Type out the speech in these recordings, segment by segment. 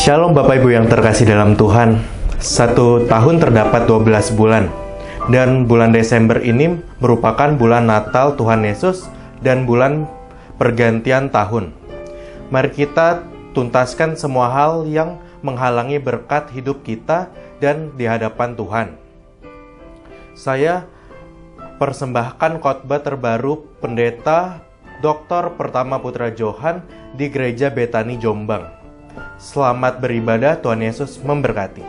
Shalom Bapak Ibu yang terkasih dalam Tuhan. Satu tahun terdapat 12 bulan. Dan bulan Desember ini merupakan bulan Natal Tuhan Yesus dan bulan pergantian tahun. Mari kita tuntaskan semua hal yang menghalangi berkat hidup kita dan di hadapan Tuhan. Saya persembahkan khotbah terbaru Pendeta Dr. Pertama Putra Johan di Gereja Betani Jombang. Selamat beribadah, Tuhan Yesus memberkati.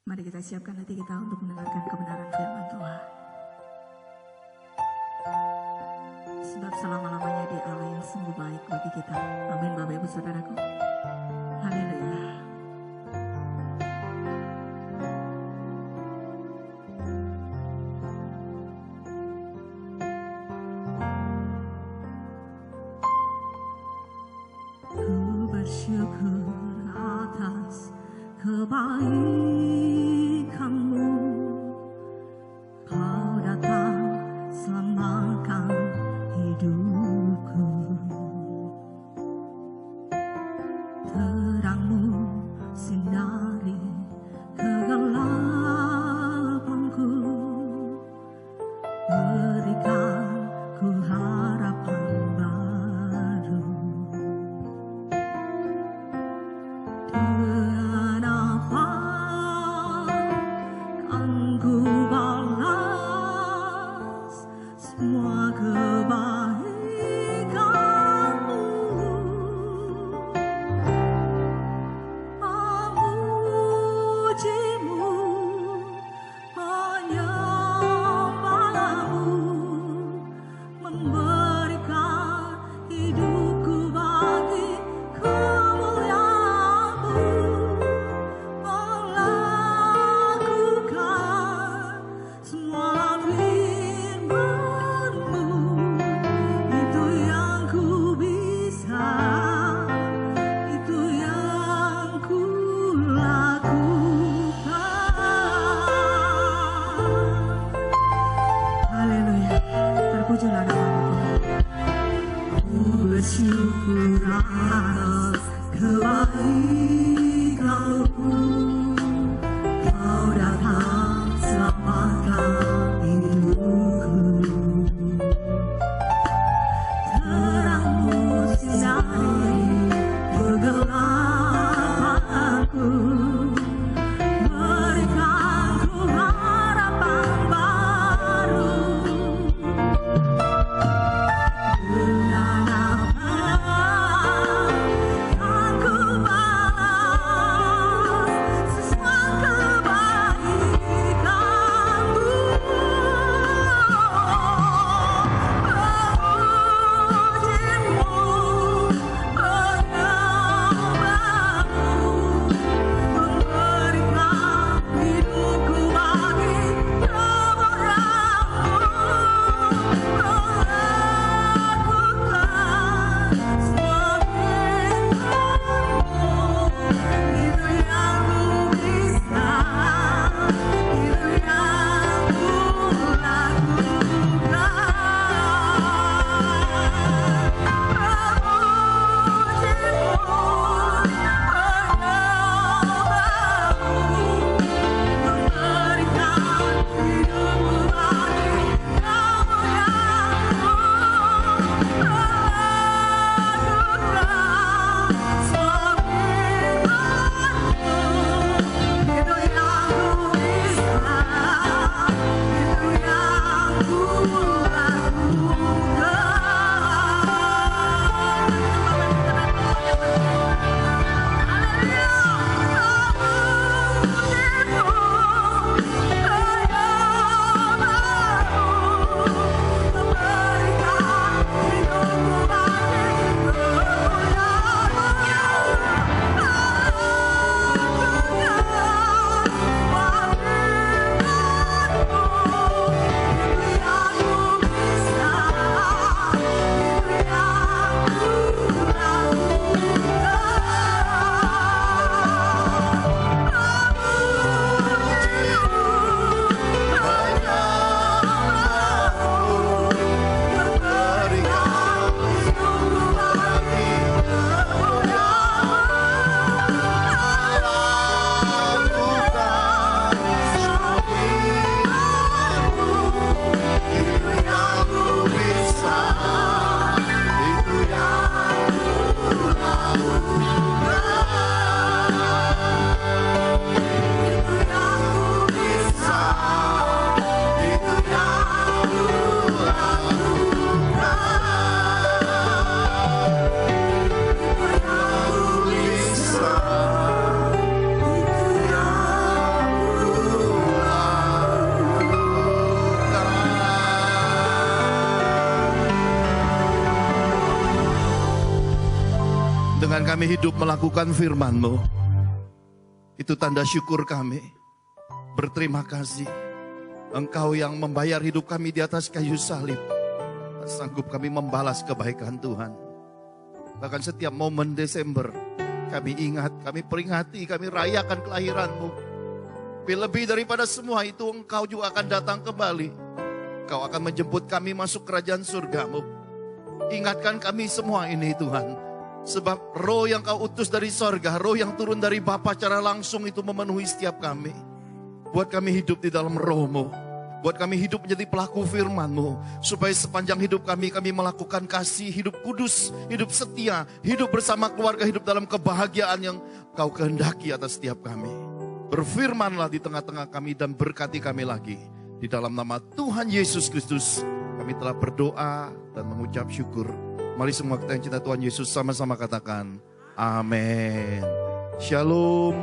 Mari kita siapkan hati kita untuk mendengarkan kebenaran firman Tuhan. Sebab selama-lamanya Dia Allah yang sungguh baik bagi kita. Amin Bapak Ibu Saudaraku. Haleluya. Ku bersyukur atas kebaikan-Mu. Kau datang selamatkan hidupku. Terang-Mu sinari kegelapanku. Berikan ku harapan baru. Dengan apa kami hidup melakukan firman-Mu. Itu tanda syukur kami. Berterima kasih. Engkau yang membayar hidup kami di atas kayu salib. Tak sanggup kami membalas kebaikan Tuhan. Bahkan setiap momen Desember, kami ingat, kami peringati, kami rayakan kelahiran-Mu. Tapi lebih daripada semua itu, Engkau juga akan datang kembali. Engkau akan menjemput kami masuk kerajaan surga-Mu. Ingatkan kami semua ini Tuhan. Sebab roh yang Kau utus dari sorga, roh yang turun dari Bapa secara langsung itu memenuhi setiap kami. Buat kami hidup di dalam roh-Mu. Buat kami hidup menjadi pelaku firman-Mu. Supaya sepanjang hidup kami melakukan kasih, hidup kudus, hidup setia, hidup bersama keluarga, hidup dalam kebahagiaan yang Kau kehendaki atas setiap kami. Berfirmanlah di tengah-tengah kami dan berkati kami lagi. Di dalam nama Tuhan Yesus Kristus, kami telah berdoa dan mengucap syukur. Mari semua kita yang cinta Tuhan Yesus sama-sama katakan, amin. Shalom.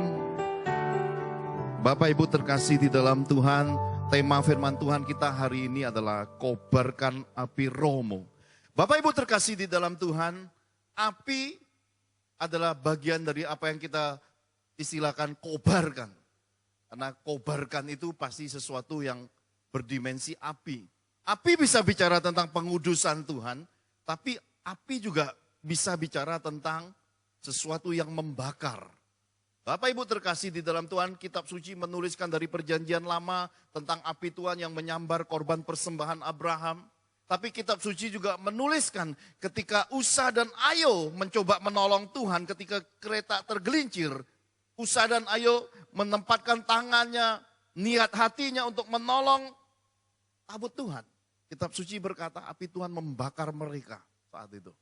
Bapak Ibu terkasih di dalam Tuhan, tema firman Tuhan kita hari ini adalah kobarkan api rohmu. Bapak Ibu terkasih di dalam Tuhan, api adalah bagian dari apa yang kita istilahkan kobarkan. Karena kobarkan itu pasti sesuatu yang berdimensi api. Api bisa bicara tentang pengudusan Tuhan, tapi api juga bisa bicara tentang sesuatu yang membakar. Bapak Ibu terkasih di dalam Tuhan, kitab suci menuliskan dari perjanjian lama tentang api Tuhan yang menyambar korban persembahan Abraham. Tapi kitab suci juga menuliskan ketika Usa dan Ayo mencoba menolong Tuhan ketika kereta tergelincir. Usa dan Ayo menempatkan tangannya, niat hatinya untuk menolong tabut Tuhan. Kitab suci berkata api Tuhan membakar mereka saat itu.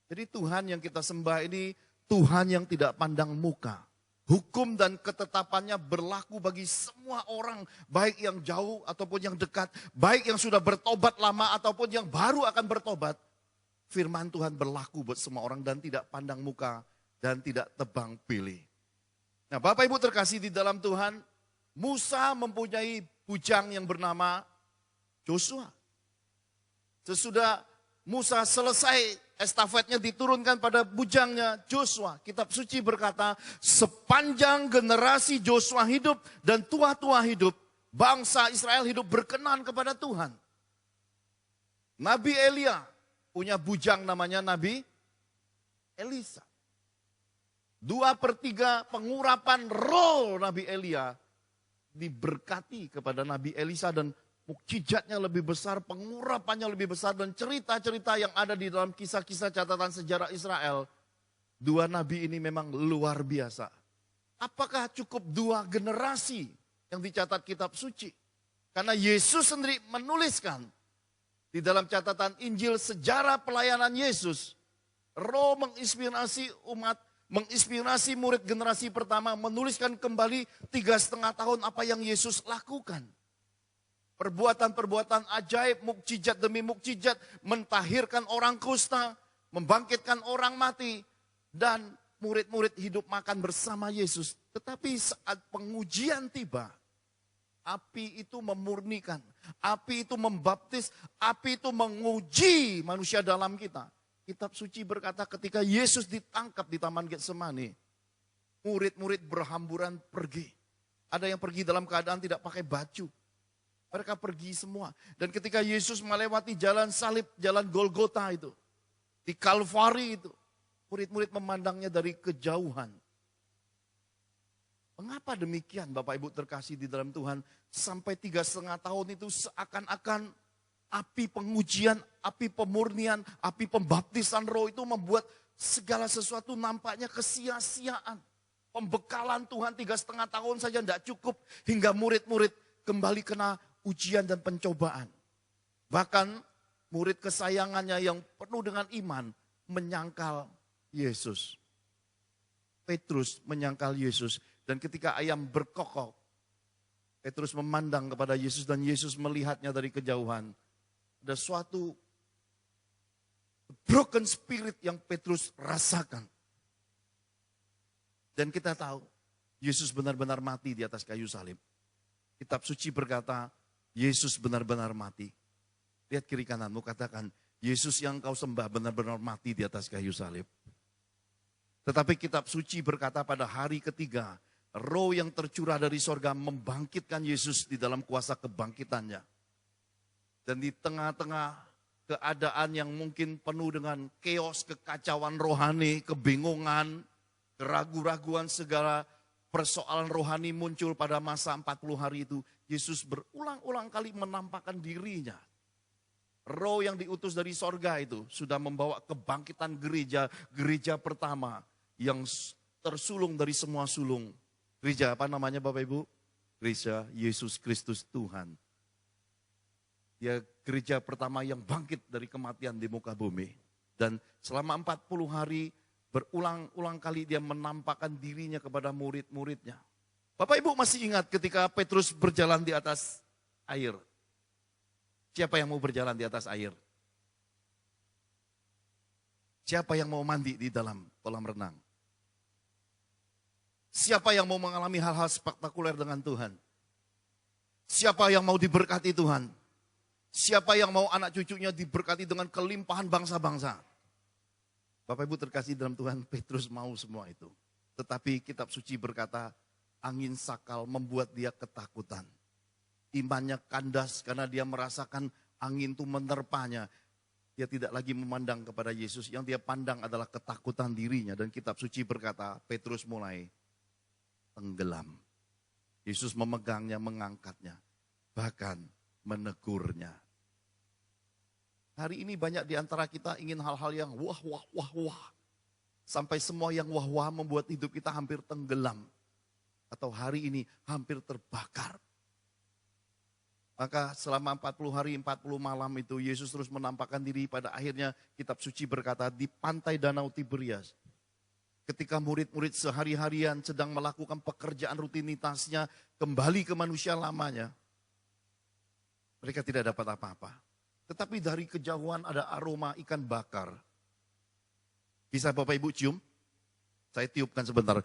Jadi Tuhan yang kita sembah ini Tuhan yang tidak pandang muka. Hukum dan ketetapannya berlaku bagi semua orang, baik yang jauh ataupun yang dekat, baik yang sudah bertobat lama ataupun yang baru akan bertobat. Firman Tuhan berlaku buat semua orang dan tidak pandang muka dan tidak tebang pilih. Nah, Bapak Ibu terkasih di dalam Tuhan, Musa mempunyai bujang yang bernama Joshua. Sesudah Musa selesai estafetnya diturunkan pada bujangnya Joshua. Kitab suci berkata, sepanjang generasi Joshua hidup dan tua-tua hidup, bangsa Israel hidup berkenan kepada Tuhan. Nabi Elia punya bujang namanya Nabi Elisa. 2/3 pengurapan roh Nabi Elia diberkati kepada Nabi Elisa dan mukjizatnya lebih besar, pengurapannya lebih besar, dan cerita-cerita yang ada di dalam kisah-kisah catatan sejarah Israel. 2 nabi ini memang luar biasa. Apakah cukup 2 generasi yang dicatat kitab suci? Karena Yesus sendiri menuliskan di dalam catatan Injil sejarah pelayanan Yesus. Roh menginspirasi umat, menginspirasi murid generasi pertama, menuliskan kembali 3,5 tahun apa yang Yesus lakukan. Perbuatan-perbuatan ajaib, mukjizat demi mukjizat, mentahirkan orang kusta, membangkitkan orang mati, dan murid-murid hidup makan bersama Yesus. Tetapi saat pengujian tiba, api itu memurnikan, api itu membaptis, api itu menguji manusia dalam kita. Kitab suci berkata ketika Yesus ditangkap di Taman Getsemani, murid-murid berhamburan pergi. Ada yang pergi dalam keadaan tidak pakai baju. Mereka pergi semua. Dan ketika Yesus melewati jalan salib, jalan Golgota itu, di Kalvari itu, murid-murid memandangnya dari kejauhan. Mengapa demikian Bapak Ibu terkasih di dalam Tuhan? Sampai 3,5 tahun itu seakan-akan api pengujian, api pemurnian, api pembaptisan roh itu membuat segala sesuatu nampaknya kesia-siaan. Pembekalan Tuhan 3,5 tahun saja tidak cukup hingga murid-murid kembali kena ujian dan pencobaan. Bahkan murid kesayangannya yang penuh dengan iman menyangkal Yesus. Petrus menyangkal Yesus. Dan ketika ayam berkokok, Petrus memandang kepada Yesus dan Yesus melihatnya dari kejauhan. Ada suatu broken spirit yang Petrus rasakan. Dan kita tahu Yesus benar-benar mati di atas kayu salib. Kitab suci berkata, Yesus benar-benar mati. Lihat kiri kananmu, katakan, Yesus yang kau sembah benar-benar mati di atas kayu salib. Tetapi kitab suci berkata pada hari ketiga, roh yang tercurah dari sorga membangkitkan Yesus di dalam kuasa kebangkitannya. Dan di tengah-tengah keadaan yang mungkin penuh dengan keos, kekacauan rohani, kebingungan, keraguan-raguan, segala persoalan rohani muncul pada masa 40 hari itu. Yesus berulang-ulang kali menampakkan dirinya. Roh yang diutus dari sorga itu sudah membawa kebangkitan gereja, gereja pertama yang tersulung dari semua sulung. Gereja apa namanya Bapak Ibu? Gereja Yesus Kristus Tuhan. Dia gereja pertama yang bangkit dari kematian di muka bumi. Dan selama 40 hari berulang-ulang kali dia menampakkan dirinya kepada murid-muridnya. Bapak Ibu masih ingat ketika Petrus berjalan di atas air. Siapa yang mau berjalan di atas air? Siapa yang mau mandi di dalam kolam renang? Siapa yang mau mengalami hal-hal spektakuler dengan Tuhan? Siapa yang mau diberkati Tuhan? Siapa yang mau anak cucunya diberkati dengan kelimpahan bangsa-bangsa? Bapak Ibu terkasih dalam Tuhan, Petrus mau semua itu. Tetapi kitab suci berkata, angin sakal membuat dia ketakutan. Imannya kandas karena dia merasakan angin itu menerpanya. Dia tidak lagi memandang kepada Yesus, yang dia pandang adalah ketakutan dirinya. Dan kitab suci berkata, Petrus mulai tenggelam. Yesus memegangnya, mengangkatnya, bahkan menegurnya. Hari ini banyak di antara kita ingin hal-hal yang wah, wah, wah, wah. Sampai semua yang wah, wah membuat hidup kita hampir tenggelam. Atau hari ini hampir terbakar. Maka selama 40 hari, 40 malam itu Yesus terus menampakkan diri. Pada akhirnya kitab suci berkata di pantai Danau Tiberias. Ketika murid-murid sehari-harian sedang melakukan pekerjaan rutinitasnya kembali ke manusia lamanya. Mereka tidak dapat apa-apa. Tetapi dari kejauhan ada aroma ikan bakar. Bisa Bapak Ibu cium? Saya tiupkan sebentar.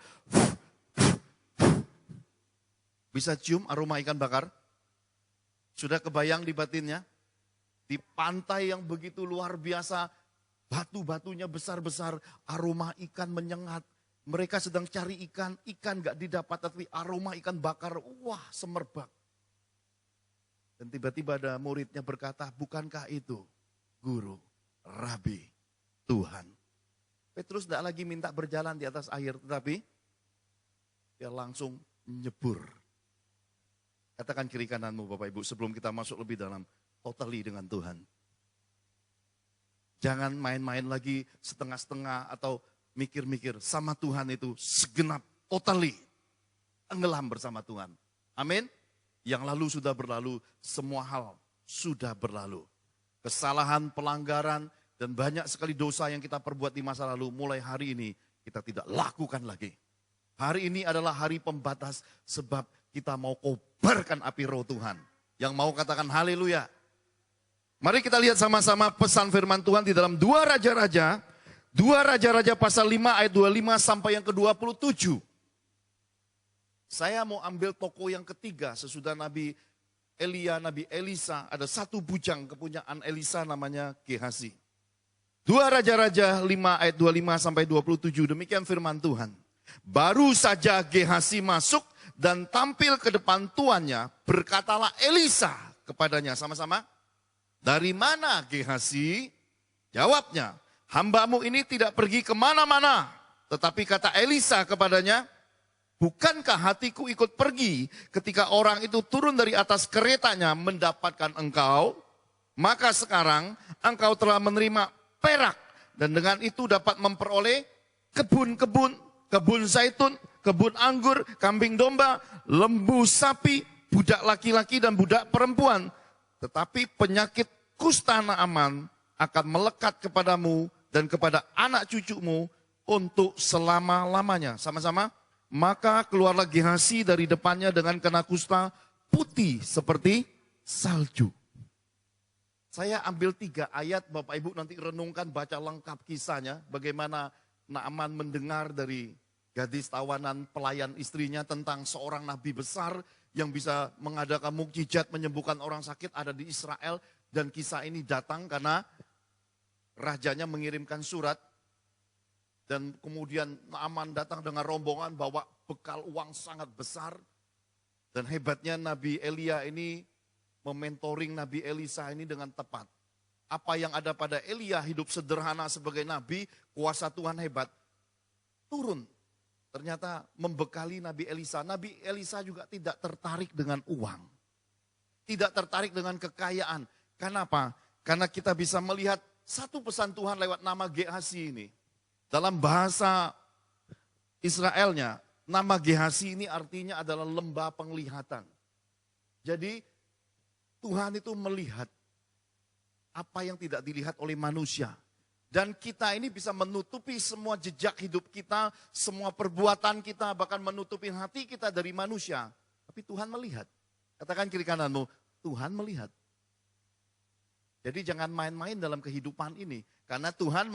Bisa cium aroma ikan bakar? Sudah kebayang di batinnya? Di pantai yang begitu luar biasa, batu-batunya besar-besar, aroma ikan menyengat. Mereka sedang cari ikan gak didapat, tapi aroma ikan bakar, wah semerbak. Dan tiba-tiba ada muridnya berkata, bukankah itu guru, rabi, Tuhan. Petrus tidak lagi minta berjalan di atas air, tetapi dia langsung nyebur. Katakan kiri kananmu Bapak Ibu sebelum kita masuk lebih dalam, totally dengan Tuhan. Jangan main-main lagi setengah-setengah atau mikir-mikir, sama Tuhan itu segenap, totally. Tenggelam bersama Tuhan. Amin. Yang lalu sudah berlalu, semua hal sudah berlalu. Kesalahan, pelanggaran, dan banyak sekali dosa yang kita perbuat di masa lalu, mulai hari ini kita tidak lakukan lagi. Hari ini adalah hari pembatas sebab kita mau kobarkan api roh Tuhan. Yang mau katakan haleluya. Mari kita lihat sama-sama pesan firman Tuhan di dalam 2 Raja-Raja. 2 Raja-Raja pasal 5 ayat 25 sampai yang ke-27. Saya mau ambil tokoh yang ketiga sesudah Nabi Elia, Nabi Elisa. Ada satu bujang kepunyaan Elisa namanya Gehazi. 2 Raja-Raja 5 ayat 25 sampai 27. Demikian firman Tuhan. Baru saja Gehazi masuk dan tampil ke depan tuannya, berkatalah Elisa kepadanya, sama-sama. Dari mana Gehazi? Jawabnya, hambamu ini tidak pergi kemana-mana. Tetapi kata Elisa kepadanya, bukankah hatiku ikut pergi ketika orang itu turun dari atas keretanya mendapatkan engkau? Maka sekarang engkau telah menerima perak dan dengan itu dapat memperoleh kebun-kebun, kebun zaitun, kebun anggur, kambing domba, lembu sapi, budak laki-laki dan budak perempuan. Tetapi penyakit kusta Naaman akan melekat kepadamu dan kepada anak cucumu untuk selama-lamanya. Sama-sama. Maka keluarlah Gehazi dari depannya dengan kena kusta putih seperti salju. Saya ambil 3 ayat, Bapak Ibu nanti renungkan, baca lengkap kisahnya. Bagaimana Naaman mendengar dari gadis tawanan pelayan istrinya tentang seorang nabi besar yang bisa mengadakan mukjizat menyembuhkan orang sakit ada di Israel. Dan kisah ini datang karena rajanya mengirimkan surat Dan kemudian Naaman datang dengan rombongan bawa bekal uang sangat besar. Dan hebatnya Nabi Elia ini mementoring Nabi Elisa ini dengan tepat. Apa yang ada pada Elia, hidup sederhana sebagai nabi, kuasa Tuhan hebat, turun. Ternyata membekali Nabi Elisa. Nabi Elisa juga tidak tertarik dengan uang. Tidak tertarik dengan kekayaan. Kenapa? Karena kita bisa melihat satu pesan Tuhan lewat nama Gehasi ini. Dalam bahasa Israelnya, nama Gehasi ini artinya adalah lembah penglihatan. Jadi Tuhan itu melihat apa yang tidak dilihat oleh manusia. Dan kita ini bisa menutupi semua jejak hidup kita, semua perbuatan kita, bahkan menutupi hati kita dari manusia. Tapi Tuhan melihat. Katakan kiri kananmu, Tuhan melihat. Jadi jangan main-main dalam kehidupan ini. Karena Tuhan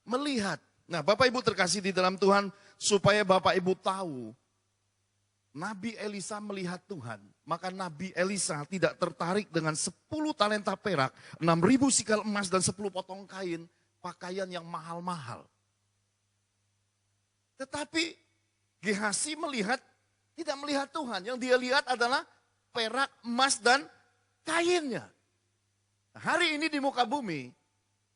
melihat. Nah, Bapak Ibu terkasih di dalam Tuhan, supaya Bapak Ibu tahu, Nabi Elisa melihat Tuhan. Maka Nabi Elisa tidak tertarik dengan 10 talenta perak, 6.000 sikal emas dan 10 potong kain, pakaian yang mahal-mahal. Tetapi Gehasi tidak melihat Tuhan. Yang dia lihat adalah perak, emas dan kainnya. Hari ini di muka bumi,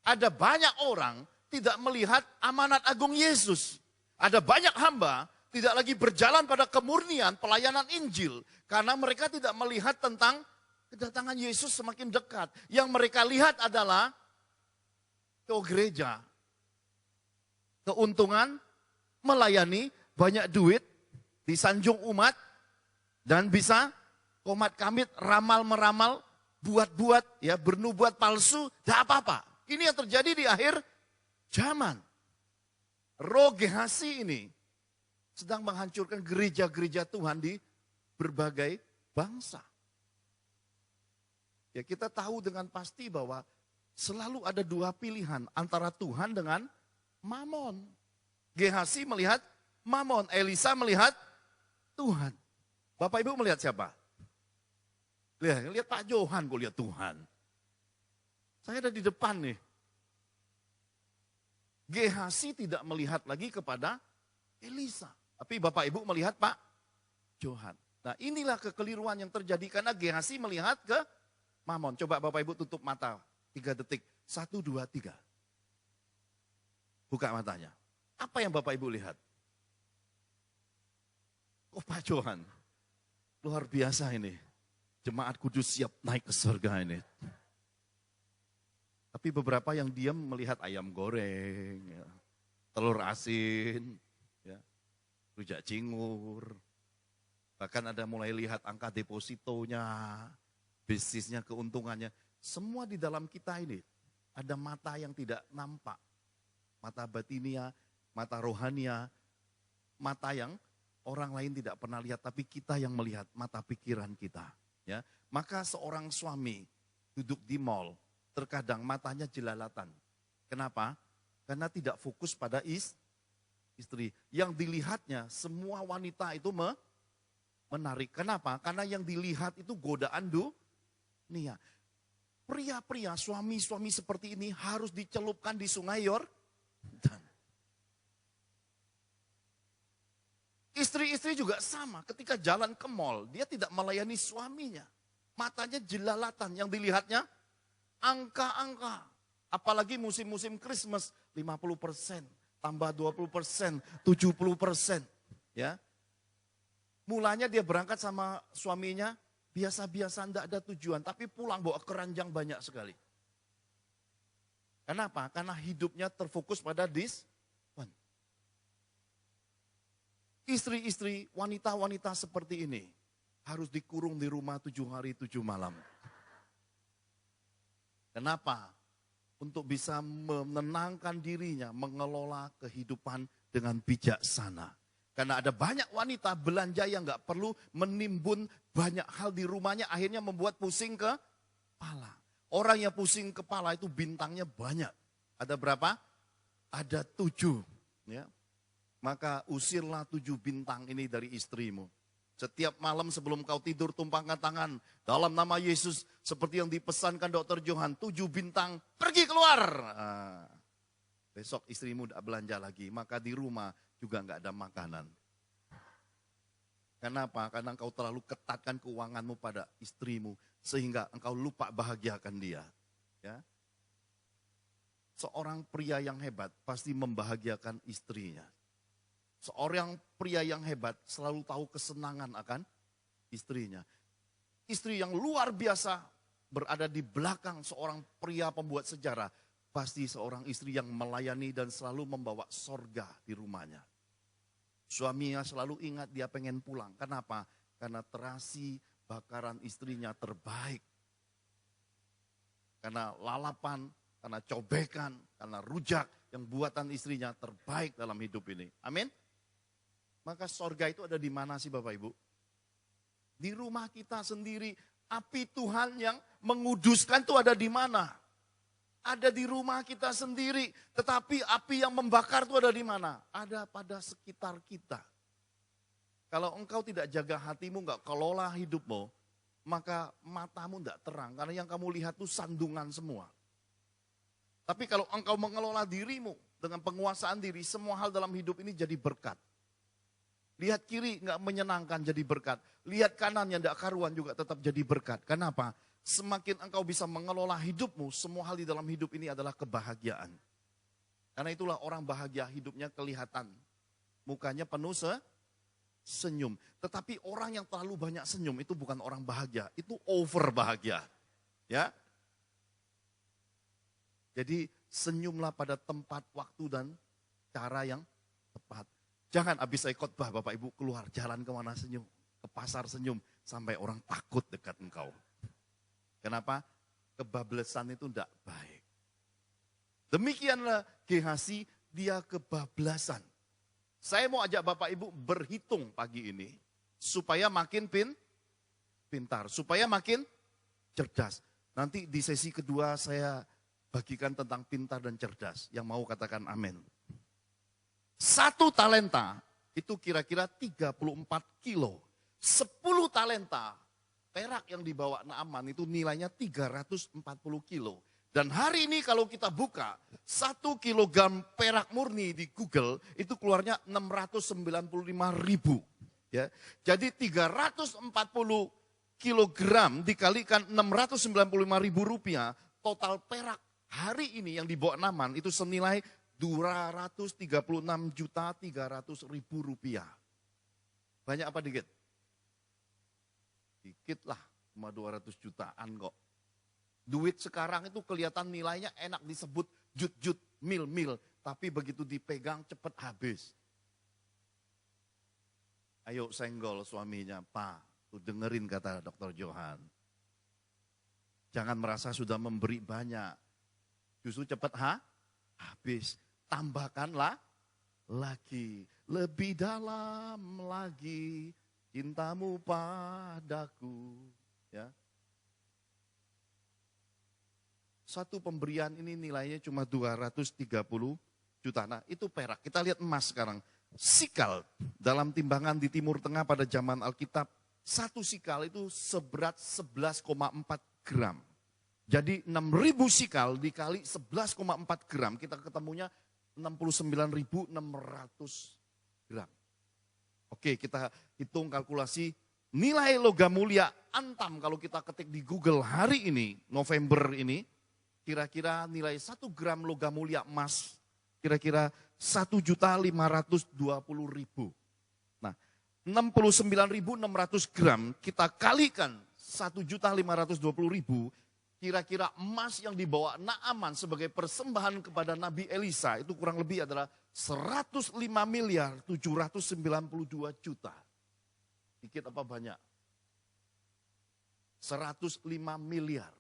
ada banyak orang tidak melihat amanat agung Yesus. Ada banyak hamba tidak lagi berjalan pada kemurnian pelayanan Injil. Karena mereka tidak melihat tentang kedatangan Yesus semakin dekat. Yang mereka lihat adalah ke gereja, keuntungan, melayani, banyak duit, disanjung umat, dan bisa komat kamit, ramal-meramal, buat-buat, ya bernubuat palsu, tidak apa-apa. Ini yang terjadi di akhir zaman. Roh Gehasi ini sedang menghancurkan gereja-gereja Tuhan di berbagai bangsa. Ya, kita tahu dengan pasti bahwa selalu ada dua pilihan antara Tuhan dengan Mamon. Gehasi melihat Mamon, Elisa melihat Tuhan. Bapak Ibu melihat siapa? Lihat Pak Johan, gue lihat Tuhan. Saya ada di depan nih. Gehasi tidak melihat lagi kepada Elisa. Tapi Bapak Ibu melihat Pak Johan. Nah, inilah kekeliruan yang terjadi karena Gehasi melihat ke Mamon. Coba Bapak Ibu tutup mata 3 detik. 1, 2, 3. Buka matanya. Apa yang Bapak Ibu lihat? Oh Pak Johan, luar biasa ini. Jemaat kudus siap naik ke surga ini. Tapi beberapa yang diam melihat ayam goreng, ya, telur asin, ya, rujak cingur. Bahkan ada mulai lihat angka depositonya, bisnisnya, keuntungannya. Semua di dalam kita ini ada mata yang tidak nampak. Mata batinia, mata rohania, mata yang orang lain tidak pernah lihat, tapi kita yang melihat, mata pikiran kita. Ya, maka seorang suami duduk di mall, terkadang matanya jelalatan. Kenapa? Karena tidak fokus pada istri. Yang dilihatnya semua wanita itu menarik. Kenapa? Karena yang dilihat itu godaan dunia. Pria-pria, suami-suami seperti ini harus dicelupkan di sungai Yordan. Istri-istri juga sama, ketika jalan ke mall, dia tidak melayani suaminya. Matanya jelalatan, yang dilihatnya angka-angka. Apalagi musim-musim Christmas, 50%, tambah 20%, 70%. Ya. Mulanya dia berangkat sama suaminya, biasa-biasa tidak ada tujuan, tapi pulang bawa keranjang banyak sekali. Kenapa? Karena hidupnya terfokus pada diskon. Istri-istri, wanita-wanita seperti ini harus dikurung di rumah 7 hari 7 malam. Kenapa? Untuk bisa menenangkan dirinya, mengelola kehidupan dengan bijaksana. Karena ada banyak wanita belanja yang gak perlu menimbun banyak hal di rumahnya, akhirnya membuat pusing kepala. Orang yang pusing kepala itu bintangnya banyak. Ada berapa? Ada 7. Ya. Maka usirlah 7 bintang ini dari istrimu. Setiap malam sebelum kau tidur tumpangkan tangan. Dalam nama Yesus seperti yang dipesankan Dr. Johan. 7 bintang pergi keluar. Besok istrimu tidak belanja lagi, maka di rumah juga nggak ada makanan. Kenapa? Karena engkau terlalu ketatkan keuanganmu pada istrimu, sehingga engkau lupa bahagiakan dia. Ya. Seorang pria yang hebat pasti membahagiakan istrinya. Seorang pria yang hebat selalu tahu kesenangan akan istrinya. Istri yang luar biasa berada di belakang seorang pria pembuat sejarah, pasti seorang istri yang melayani dan selalu membawa sorga di rumahnya. Suaminya selalu ingat dia pengen pulang. Kenapa? Karena terasi bakaran istrinya terbaik. Karena lalapan, karena cobekan, karena rujak yang buatan istrinya terbaik dalam hidup ini. Amin. Maka sorga itu ada di mana sih Bapak Ibu? Di rumah kita sendiri. Api Tuhan yang menguduskan itu ada di mana? Ada di rumah kita sendiri. Tetapi api yang membakar itu ada di mana? Ada pada sekitar kita. Kalau engkau tidak jaga hatimu, enggak kelola hidupmu, maka matamu tidak terang. Karena yang kamu lihat itu sandungan semua. Tapi kalau engkau mengelola dirimu dengan penguasaan diri, semua hal dalam hidup ini jadi berkat. Lihat kiri enggak menyenangkan jadi berkat. Lihat kanan yang tidak karuan juga tetap jadi berkat. Kenapa? Semakin engkau bisa mengelola hidupmu, semua hal di dalam hidup ini adalah kebahagiaan. Karena itulah orang bahagia hidupnya kelihatan. Mukanya penuh senyum. Tetapi orang yang terlalu banyak senyum itu bukan orang bahagia, itu over bahagia. Ya. Jadi senyumlah pada tempat, waktu dan cara yang tepat. Jangan habis saya khotbah Bapak Ibu keluar jalan kemana senyum, ke pasar senyum sampai orang takut dekat engkau. Kenapa? Kebablasan itu tidak baik. Demikianlah Gehazi, dia kebablasan. Saya mau ajak Bapak Ibu berhitung pagi ini. Supaya makin pintar. Supaya makin cerdas. Nanti di sesi kedua saya bagikan tentang pintar dan cerdas. Yang mau katakan amin. 1 talenta itu kira-kira 34 kilo. 10 talenta perak yang dibawa Naaman itu nilainya 340 kilo. Dan hari ini kalau kita buka 1 kilogram perak murni di Google itu keluarnya 695 ribu. Ya. Jadi 340 kilogram dikalikan 695 ribu rupiah, total perak hari ini yang dibawa Naaman itu senilai 236.300.000 rupiah. Banyak apa dikit? Dikit lah, cuma 200 jutaan kok. Duit sekarang itu kelihatan nilainya enak disebut jut-jut, mil-mil. Tapi begitu dipegang cepat habis. Ayo senggol suaminya, Pak, tuh dengerin kata Dr. Johan. Jangan merasa sudah memberi banyak. Justru cepat habis. Tambahkanlah lagi, lebih dalam lagi. Cintamu padaku, ya. Satu pemberian ini nilainya cuma 230 juta. Nah itu perak. Kita lihat emas sekarang. Sikal dalam timbangan di Timur Tengah pada zaman Alkitab. 1 sikal itu seberat 11,4 gram. Jadi 6.000 sikal dikali 11,4 gram. Kita ketemunya 69.600 gram. Oke, kita hitung kalkulasi nilai logam mulia Antam kalau kita ketik di Google hari ini, November ini, kira-kira nilai 1 gram logam mulia emas, kira-kira 1.520.000. Nah, 69.600 gram kita kalikan 1.520.000, kira-kira emas yang dibawa Naaman sebagai persembahan kepada Nabi Elisa itu kurang lebih adalah 105 miliar 792 juta. Dikit apa banyak? 105 miliar.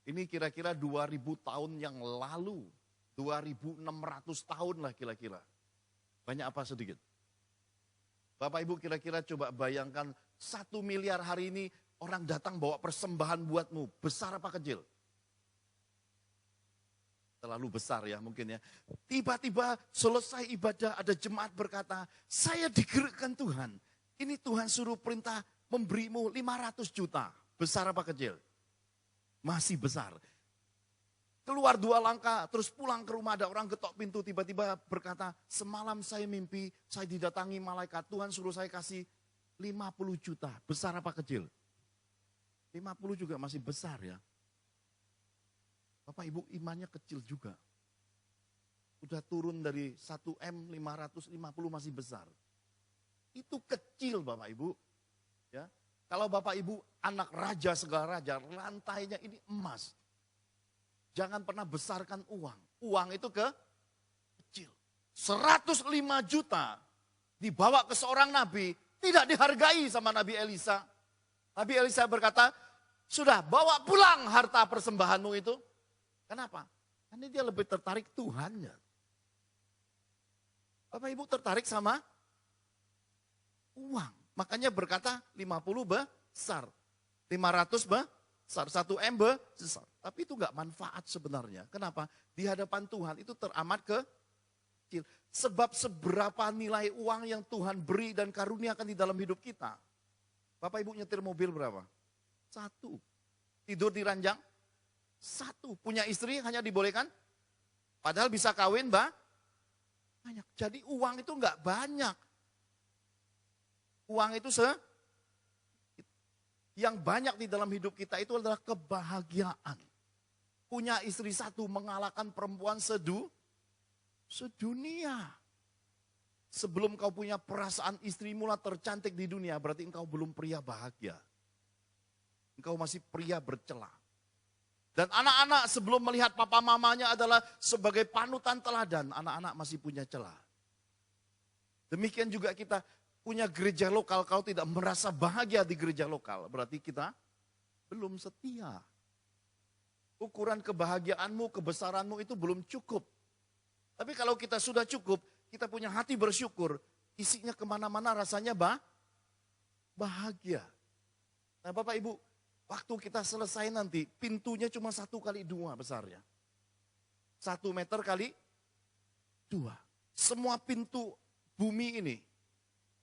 Ini kira-kira 2000 tahun yang lalu. 2600 tahun lah kira-kira. Banyak apa sedikit? Bapak Ibu kira-kira coba bayangkan 1 miliar hari ini orang datang bawa persembahan buatmu. Besar apa kecil? Terlalu besar ya mungkin ya. Tiba-tiba selesai ibadah ada jemaat berkata, saya digerakkan Tuhan. Ini Tuhan suruh perintah memberimu 500 juta. Besar apa kecil? Masih besar. keluar 2 langkah, terus pulang ke rumah, ada orang ketok pintu, tiba-tiba berkata, semalam saya mimpi, saya didatangi malaikat, Tuhan suruh saya kasih 50 juta, besar apa kecil? 50 juga masih besar ya. Bapak Ibu imannya kecil juga. Udah turun dari 1M 550 masih besar. Itu kecil Bapak Ibu. Ya. Kalau Bapak Ibu anak raja segala raja, lantainya ini emas. Jangan pernah besarkan uang. Uang itu kecil. 105 juta dibawa ke seorang nabi, tidak dihargai sama Nabi Elisa. Nabi Elisa berkata, sudah bawa pulang harta persembahanmu itu. Kenapa? Karena dia lebih tertarik Tuhannya. Bapak Ibu tertarik sama uang. Makanya berkata 50 besar, 500 besar, 1M besar. Tapi itu enggak manfaat sebenarnya. Kenapa? Di hadapan Tuhan itu teramat kecil. Sebab seberapa nilai uang yang Tuhan beri dan karuniakan di dalam hidup kita. Bapak Ibu nyetir mobil berapa? 1. Tidur di ranjang? 1. Punya istri hanya dibolehkan? Padahal bisa kawin banyak. Jadi uang itu enggak banyak. Uang itu yang banyak di dalam hidup kita itu adalah kebahagiaan. Punya istri 1 mengalahkan perempuan sedunia. Sebelum kau punya perasaan istrimu lah tercantik di dunia, berarti engkau belum pria bahagia. Engkau masih pria bercela. Dan anak-anak sebelum melihat papa mamanya adalah sebagai panutan teladan, anak-anak masih punya celah. Demikian juga kita punya gereja lokal, kau tidak merasa bahagia di gereja lokal, berarti kita belum setia. Ukuran kebahagiaanmu, kebesaranmu itu belum cukup. Tapi kalau kita sudah cukup, kita punya hati bersyukur, isinya kemana-mana rasanya bahagia. Nah Bapak Ibu, waktu kita selesai nanti, pintunya cuma 1 kali 2 besarnya. 1 meter kali 2. Semua pintu bumi ini,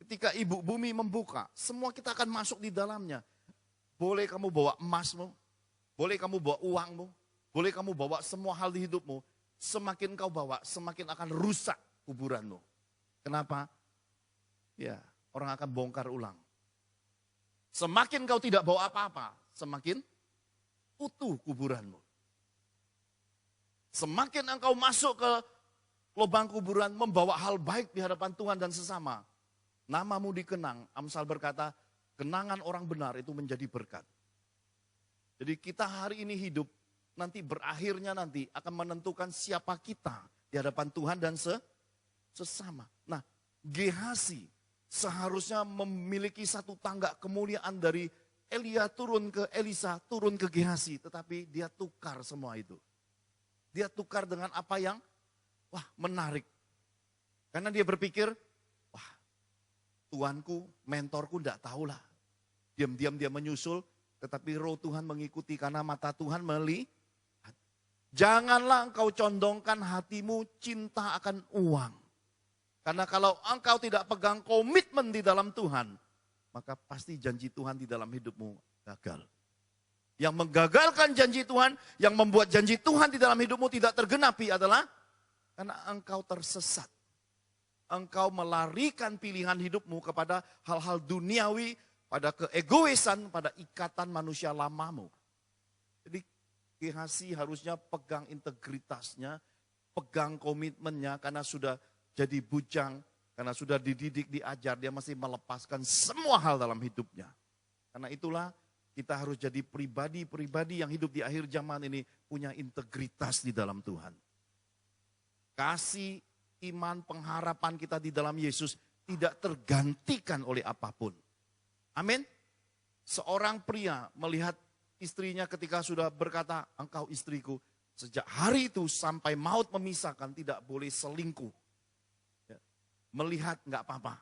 ketika ibu bumi membuka, semua kita akan masuk di dalamnya. Boleh kamu bawa emasmu, boleh kamu bawa uangmu, boleh kamu bawa semua hal di hidupmu. Semakin kau bawa, semakin akan rusak kuburanmu. Kenapa? Ya, orang akan bongkar ulang. Semakin kau tidak bawa apa-apa, semakin utuh kuburanmu. Semakin engkau masuk ke lubang kuburan, membawa hal baik di hadapan Tuhan dan sesama, namamu dikenang. Amsal berkata, kenangan orang benar itu menjadi berkat. Jadi kita hari ini hidup, nanti berakhirnya nanti akan menentukan siapa kita di hadapan Tuhan dan sesama. Nah, Gehazi seharusnya memiliki satu tangga kemuliaan dari Elia turun ke Elisa, turun ke Gehazi. Tetapi dia tukar semua itu. Dia tukar dengan apa yang, menarik. Karena dia berpikir, tuanku, mentorku enggak tahulah. Diam-diam dia menyusul, tetapi roh Tuhan mengikuti karena mata Tuhan melihat. Janganlah engkau condongkan hatimu cinta akan uang. Karena kalau engkau tidak pegang komitmen di dalam Tuhan, maka pasti janji Tuhan di dalam hidupmu gagal. Yang menggagalkan janji Tuhan, yang membuat janji Tuhan di dalam hidupmu tidak tergenapi adalah karena engkau tersesat. Engkau melarikan pilihan hidupmu kepada hal-hal duniawi, pada keegoisan, pada ikatan manusia lamamu. Jadi Gehazi harusnya pegang integritasnya, pegang komitmennya karena sudah jadi bujang, karena sudah dididik, diajar, dia masih melepaskan semua hal dalam hidupnya. Karena itulah kita harus jadi pribadi-pribadi yang hidup di akhir zaman ini punya integritas di dalam Tuhan. Kasih, iman, pengharapan kita di dalam Yesus tidak tergantikan oleh apapun. Amin. Seorang pria melihat istrinya ketika sudah berkata, engkau istriku. Sejak hari itu sampai maut memisahkan tidak boleh selingkuh. Ya. Melihat enggak apa-apa.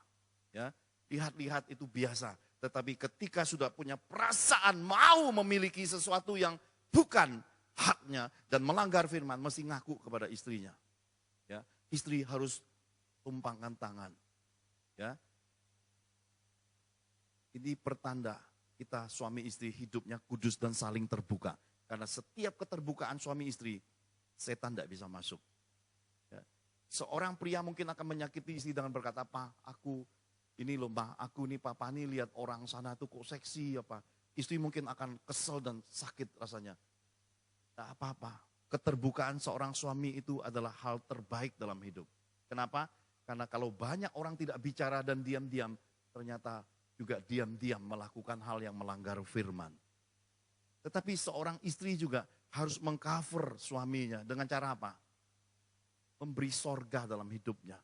Ya. Lihat-lihat itu biasa. Tetapi ketika sudah punya perasaan mau memiliki sesuatu yang bukan haknya dan melanggar firman, mesti ngaku kepada istrinya. Ya. Istri harus tumpangkan tangan. Ya. Ini pertanda kita suami istri hidupnya kudus dan saling terbuka. Karena setiap keterbukaan suami istri setan tidak bisa masuk. Ya. Seorang pria mungkin akan menyakiti istri dengan berkata, "Pak, aku ini loh Mbak, aku nih Papa nih lihat orang sana tuh kok seksi apa." Istri mungkin akan kesel dan sakit rasanya. Tidak apa-apa. Keterbukaan seorang suami itu adalah hal terbaik dalam hidup. Kenapa? Karena kalau banyak orang tidak bicara dan diam-diam, ternyata juga diam-diam melakukan hal yang melanggar firman. Tetapi seorang istri juga harus mengcover suaminya dengan cara apa? Memberi sorga dalam hidupnya.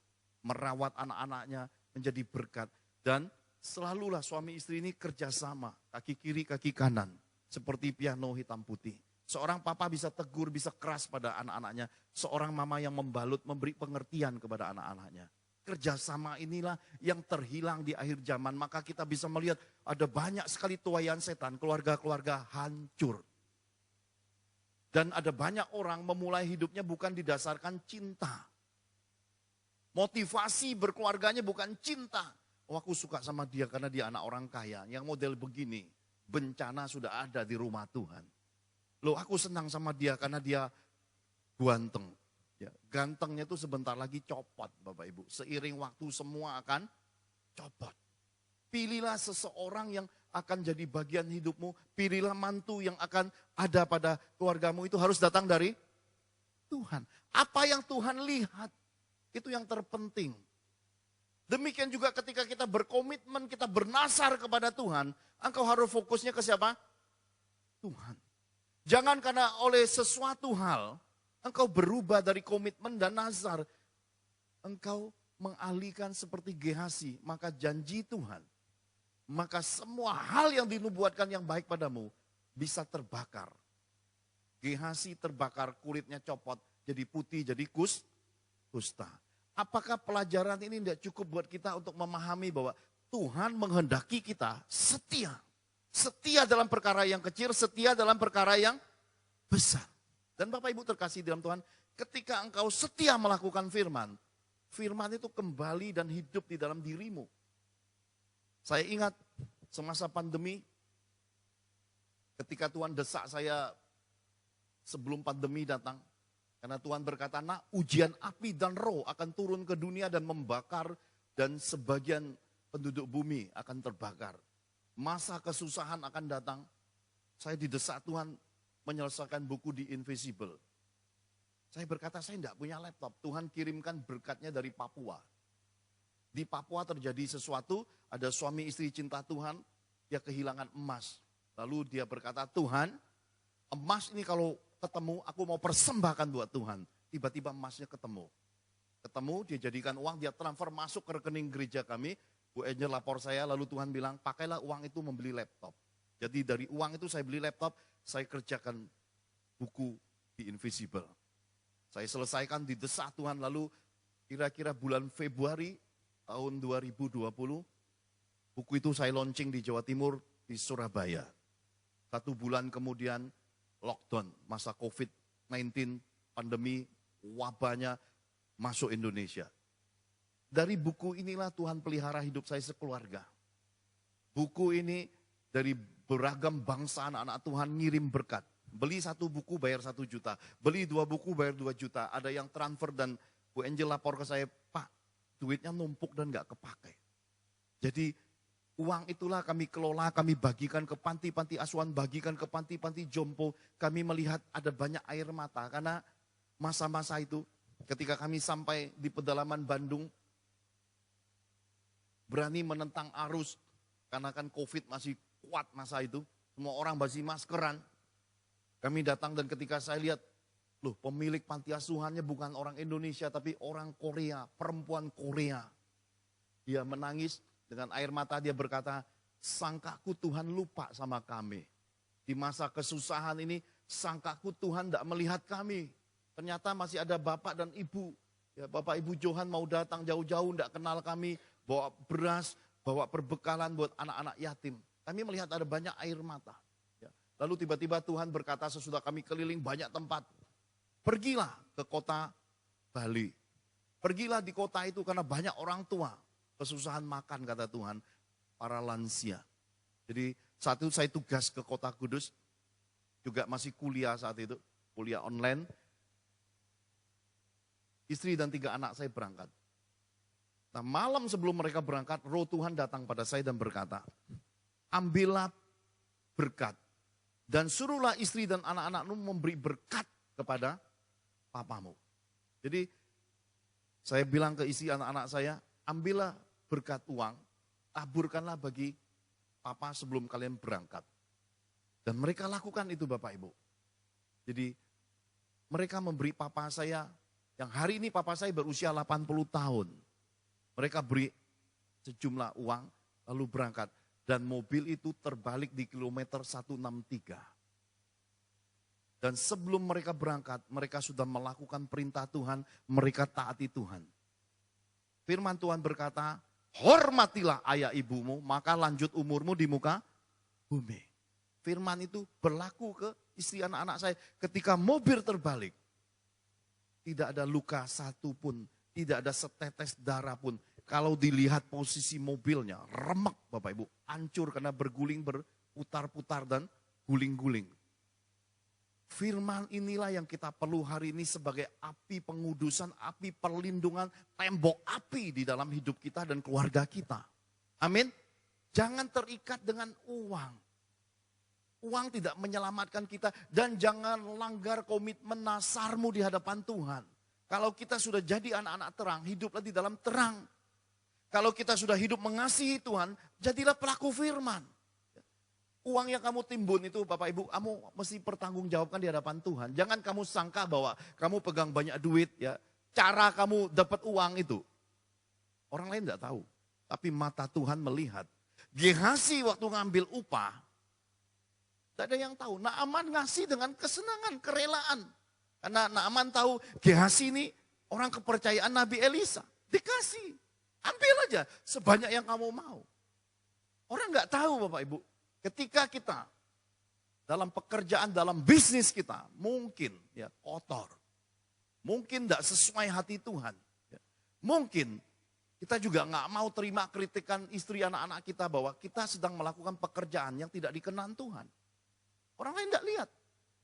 Merawat anak-anaknya menjadi berkat. Dan selalulah suami istri ini kerjasama. Kaki kiri, kaki kanan. Seperti piano hitam putih. Seorang papa bisa tegur, bisa keras pada anak-anaknya. Seorang mama yang membalut, memberi pengertian kepada anak-anaknya. Kerjasama inilah yang terhilang di akhir zaman. Maka kita bisa melihat ada banyak sekali tuaian setan, keluarga-keluarga hancur. Dan ada banyak orang memulai hidupnya bukan didasarkan cinta. Motivasi berkeluarganya bukan cinta. Oh, aku suka sama dia karena dia anak orang kaya. Yang model begini, bencana sudah ada di rumah Tuhan. Loh, aku senang sama dia karena dia ganteng. Ya, gantengnya itu sebentar lagi copot, Bapak Ibu. Seiring waktu semua akan copot. Pilihlah seseorang yang akan jadi bagian hidupmu. Pilihlah mantu yang akan ada pada keluargamu. Itu harus datang dari Tuhan. Apa yang Tuhan lihat, itu yang terpenting. Demikian juga ketika kita berkomitmen, kita bernasar kepada Tuhan, engkau harus fokusnya ke siapa? Tuhan. Jangan karena oleh sesuatu hal, engkau berubah dari komitmen dan nazar. Engkau mengalihkan seperti Gehazi, maka janji Tuhan. Maka semua hal yang dinubuatkan yang baik padamu bisa terbakar. Gehazi terbakar, kulitnya copot, jadi putih, jadi kusta. Apakah pelajaran ini tidak cukup buat kita untuk memahami bahwa Tuhan menghendaki kita setia. Setia dalam perkara yang kecil, setia dalam perkara yang besar. Dan Bapak Ibu terkasih dalam Tuhan, ketika engkau setia melakukan firman, firman itu kembali dan hidup di dalam dirimu. Saya ingat semasa pandemi, ketika Tuhan desak saya sebelum pandemi datang, karena Tuhan berkata, "Nak, ujian api dan roh akan turun ke dunia dan membakar, dan sebagian penduduk bumi akan terbakar. Masa kesusahan akan datang." Saya didesak Tuhan menyelesaikan buku di Invisible. Saya berkata, saya tidak punya laptop. Tuhan kirimkan berkatnya dari Papua. Di Papua terjadi sesuatu, ada suami istri cinta Tuhan, dia kehilangan emas. Lalu dia berkata, "Tuhan, emas ini kalau ketemu, aku mau persembahkan buat Tuhan." Tiba-tiba emasnya ketemu. Dia jadikan uang, dia transfer masuk ke rekening gereja kami. Bu Angel lapor saya, lalu Tuhan bilang, "Pakailah uang itu membeli laptop." Jadi dari uang itu saya beli laptop, saya kerjakan buku di Invisible. Saya selesaikan, didesak Tuhan, lalu kira-kira bulan Februari tahun 2020, buku itu saya launching di Jawa Timur, di Surabaya. 1 bulan kemudian lockdown, masa COVID-19, pandemi, wabahnya masuk Indonesia. Dari buku inilah Tuhan pelihara hidup saya sekeluarga. Buku ini dari beragam bangsa anak-anak Tuhan ngirim berkat. Beli 1 buku bayar 1 juta, beli 2 buku bayar 2 juta. Ada yang transfer dan Bu Angel lapor ke saya, "Pak, duitnya numpuk dan gak kepakai." Jadi uang itulah kami kelola, kami bagikan ke panti-panti asuhan, bagikan ke panti-panti jompo. Kami melihat ada banyak air mata karena masa-masa itu ketika kami sampai di pedalaman Bandung, berani menentang arus karena kan COVID masih kuat masa itu. Semua orang masih maskeran. Kami datang dan ketika saya lihat, loh, pemilik panti asuhannya bukan orang Indonesia tapi orang Korea, perempuan Korea. Dia menangis dengan air mata, dia berkata, "Sangkaku Tuhan lupa sama kami. Di masa kesusahan ini, sangkaku Tuhan tidak melihat kami. Ternyata masih ada bapak dan ibu. Ya, Bapak Ibu Johan mau datang jauh-jauh, tidak kenal kami, bawa beras, bawa perbekalan buat anak-anak yatim." Kami melihat ada banyak air mata. Ya. Lalu tiba-tiba Tuhan berkata sesudah kami keliling banyak tempat, "Pergilah ke kota Bali. Pergilah di kota itu karena banyak orang tua kesusahan makan," kata Tuhan, "para lansia." Jadi saat itu saya tugas ke kota Kudus, juga masih kuliah saat itu, kuliah online. Istri dan 3 anak saya berangkat. Nah, malam sebelum mereka berangkat, roh Tuhan datang pada saya dan berkata, ambillah berkat. Dan suruhlah istri dan anak-anakmu memberi berkat kepada papamu. Jadi saya bilang ke istri anak-anak saya, ambillah berkat uang, taburkanlah bagi papa sebelum kalian berangkat. Dan mereka lakukan itu Bapak Ibu. Jadi mereka memberi papa saya, yang hari ini papa saya berusia 80 tahun. Mereka beri sejumlah uang lalu berangkat. Dan mobil itu terbalik di kilometer 163. Dan sebelum mereka berangkat, mereka sudah melakukan perintah Tuhan, mereka taati Tuhan. Firman Tuhan berkata, hormatilah ayah ibumu, maka lanjut umurmu di muka bumi. Firman itu berlaku ke istri anak-anak saya. Ketika mobil terbalik, tidak ada luka satupun, tidak ada setetes darah pun. Kalau dilihat posisi mobilnya, remek Bapak Ibu, hancur karena berguling, berputar-putar dan guling-guling. Firman inilah yang kita perlu hari ini sebagai api pengudusan, api perlindungan, tembok api di dalam hidup kita dan keluarga kita. Amin. Jangan terikat dengan uang. Uang tidak menyelamatkan kita dan jangan langgar komitmen nasarmu di hadapan Tuhan. Kalau kita sudah jadi anak-anak terang, hiduplah di dalam terang. Kalau kita sudah hidup mengasihi Tuhan, jadilah pelaku firman. Uang yang kamu timbun itu Bapak Ibu, kamu mesti pertanggungjawabkan di hadapan Tuhan. Jangan kamu sangka bahwa kamu pegang banyak duit, ya. Cara kamu dapat uang itu. Orang lain tidak tahu. Tapi mata Tuhan melihat. Gehazi waktu ngambil upah, tidak ada yang tahu. Naaman ngasih dengan kesenangan, kerelaan. Karena Naaman tahu Gehazi ini orang kepercayaan Nabi Elisa. Dikasih. Ambil aja sebanyak yang kamu mau. Orang nggak tahu Bapak Ibu. Ketika kita dalam pekerjaan, dalam bisnis kita mungkin ya kotor. Mungkin tidak sesuai hati Tuhan. Ya. Mungkin kita juga nggak mau terima kritikan istri anak-anak kita bahwa kita sedang melakukan pekerjaan yang tidak dikenan Tuhan. Orang lain tidak lihat.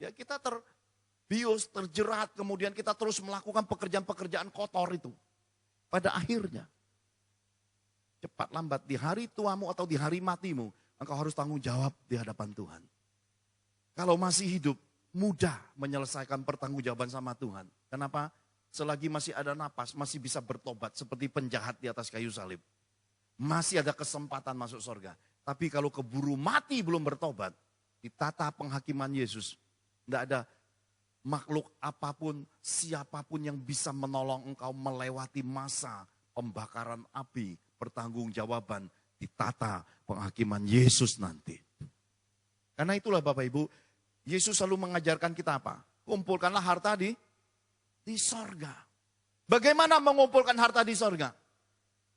Ya, kita terbius, terjerat, kemudian kita terus melakukan pekerjaan-pekerjaan kotor itu. Pada akhirnya, cepat lambat di hari tuamu atau di hari matimu, engkau harus tanggung jawab di hadapan Tuhan. Kalau masih hidup, mudah menyelesaikan pertanggungjawaban sama Tuhan. Kenapa? Selagi masih ada napas, masih bisa bertobat seperti penjahat di atas kayu salib. Masih ada kesempatan masuk surga. Tapi kalau keburu mati belum bertobat, di tata penghakiman Yesus, tidak ada makhluk apapun, siapapun yang bisa menolong engkau melewati masa pembakaran api, pertanggungjawaban di tata penghakiman Yesus nanti. Karena itulah Bapak Ibu, Yesus selalu mengajarkan kita apa? Kumpulkanlah harta di sorga. Bagaimana mengumpulkan harta di sorga?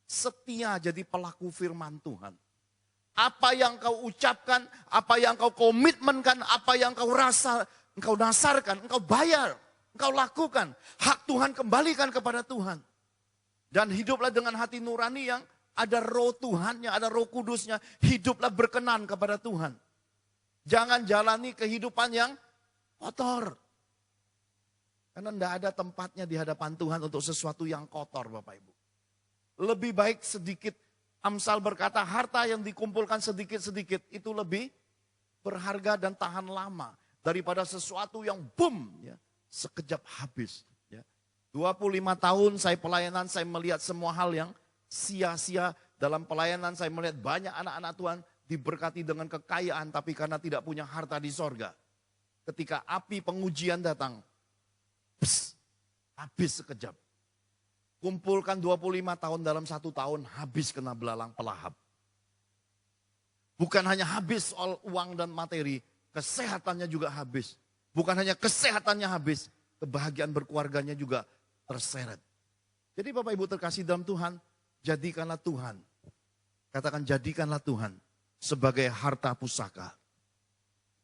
Setia jadi pelaku firman Tuhan. Apa yang kau ucapkan, apa yang kau komitmenkan, apa yang kau rasa, engkau dasarkan, engkau bayar, engkau lakukan. Hak Tuhan kembalikan kepada Tuhan. Dan hiduplah dengan hati nurani yang ada roh Tuhannya, ada roh kudusnya. Hiduplah berkenan kepada Tuhan. Jangan jalani kehidupan yang kotor. Karena tidak ada tempatnya di hadapan Tuhan untuk sesuatu yang kotor Bapak Ibu. Lebih baik sedikit, Amsal berkata harta yang dikumpulkan sedikit-sedikit itu lebih berharga dan tahan lama. Daripada sesuatu yang boom, ya, sekejap habis. 25 tahun saya pelayanan, saya melihat semua hal yang sia-sia. Dalam pelayanan saya melihat banyak anak-anak Tuhan diberkati dengan kekayaan, tapi karena tidak punya harta di sorga. Ketika api pengujian datang, habis sekejap. Kumpulkan 25 tahun dalam 1 tahun, habis kena belalang pelahap. Bukan hanya habis soal uang dan materi, kesehatannya juga habis. Bukan hanya kesehatannya habis, kebahagiaan berkeluarganya juga terseret. Jadi Bapak Ibu terkasih dalam Tuhan, jadikanlah Tuhan. Katakan jadikanlah Tuhan sebagai harta pusaka.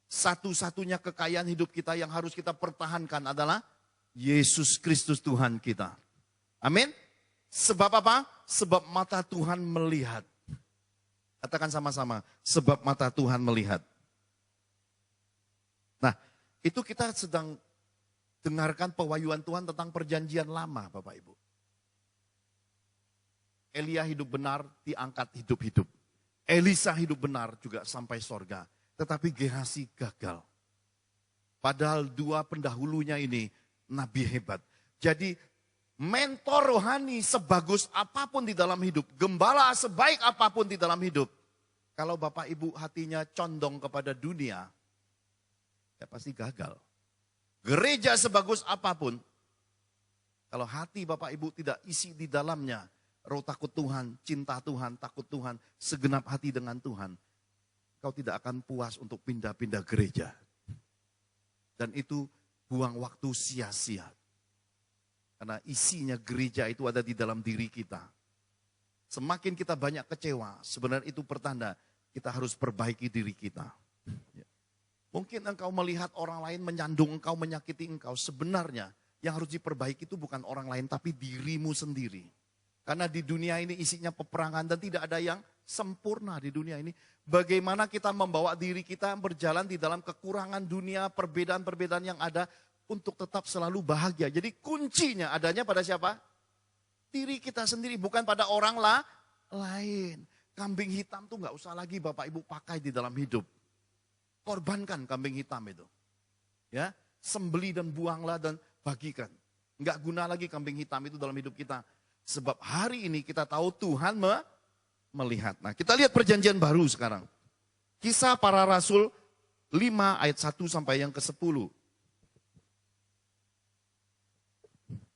Satu-satunya kekayaan hidup kita yang harus kita pertahankan adalah Yesus Kristus Tuhan kita. Amin. Sebab apa? Sebab mata Tuhan melihat. Katakan sama-sama, sebab mata Tuhan melihat. Nah, itu kita sedang dengarkan pewahyuan Tuhan tentang perjanjian lama, Bapak Ibu. Elia hidup benar, diangkat hidup-hidup. Elisa hidup benar juga sampai sorga. Tetapi Gehazi gagal. Padahal dua pendahulunya ini nabi hebat. Jadi mentor rohani sebagus apapun di dalam hidup, gembala sebaik apapun di dalam hidup, kalau Bapak Ibu hatinya condong kepada dunia, ya pasti gagal. Gereja sebagus apapun, kalau hati Bapak Ibu tidak isi di dalamnya roh takut Tuhan, cinta Tuhan, takut Tuhan, segenap hati dengan Tuhan, kau tidak akan puas untuk pindah-pindah gereja. Dan itu buang waktu sia-sia. Karena isinya gereja itu ada di dalam diri kita. Semakin kita banyak kecewa, sebenarnya itu pertanda kita harus perbaiki diri kita. Mungkin engkau melihat orang lain menyandung engkau, menyakiti engkau. Sebenarnya yang harus diperbaiki itu bukan orang lain, tapi dirimu sendiri. Karena di dunia ini isinya peperangan dan tidak ada yang sempurna di dunia ini. Bagaimana kita membawa diri kita berjalan di dalam kekurangan dunia, perbedaan-perbedaan yang ada untuk tetap selalu bahagia. Jadi kuncinya adanya pada siapa? Diri kita sendiri, bukan pada orang lain. Kambing hitam tuh nggak usah lagi Bapak Ibu pakai di dalam hidup. Korbankan kambing hitam itu. Ya, sembeli dan buanglah dan bagikan. Nggak guna lagi kambing hitam itu dalam hidup kita. Sebab hari ini kita tahu Tuhan melihat. Nah, kita lihat perjanjian baru sekarang. Kisah para Rasul 5 ayat 1 sampai yang ke-10.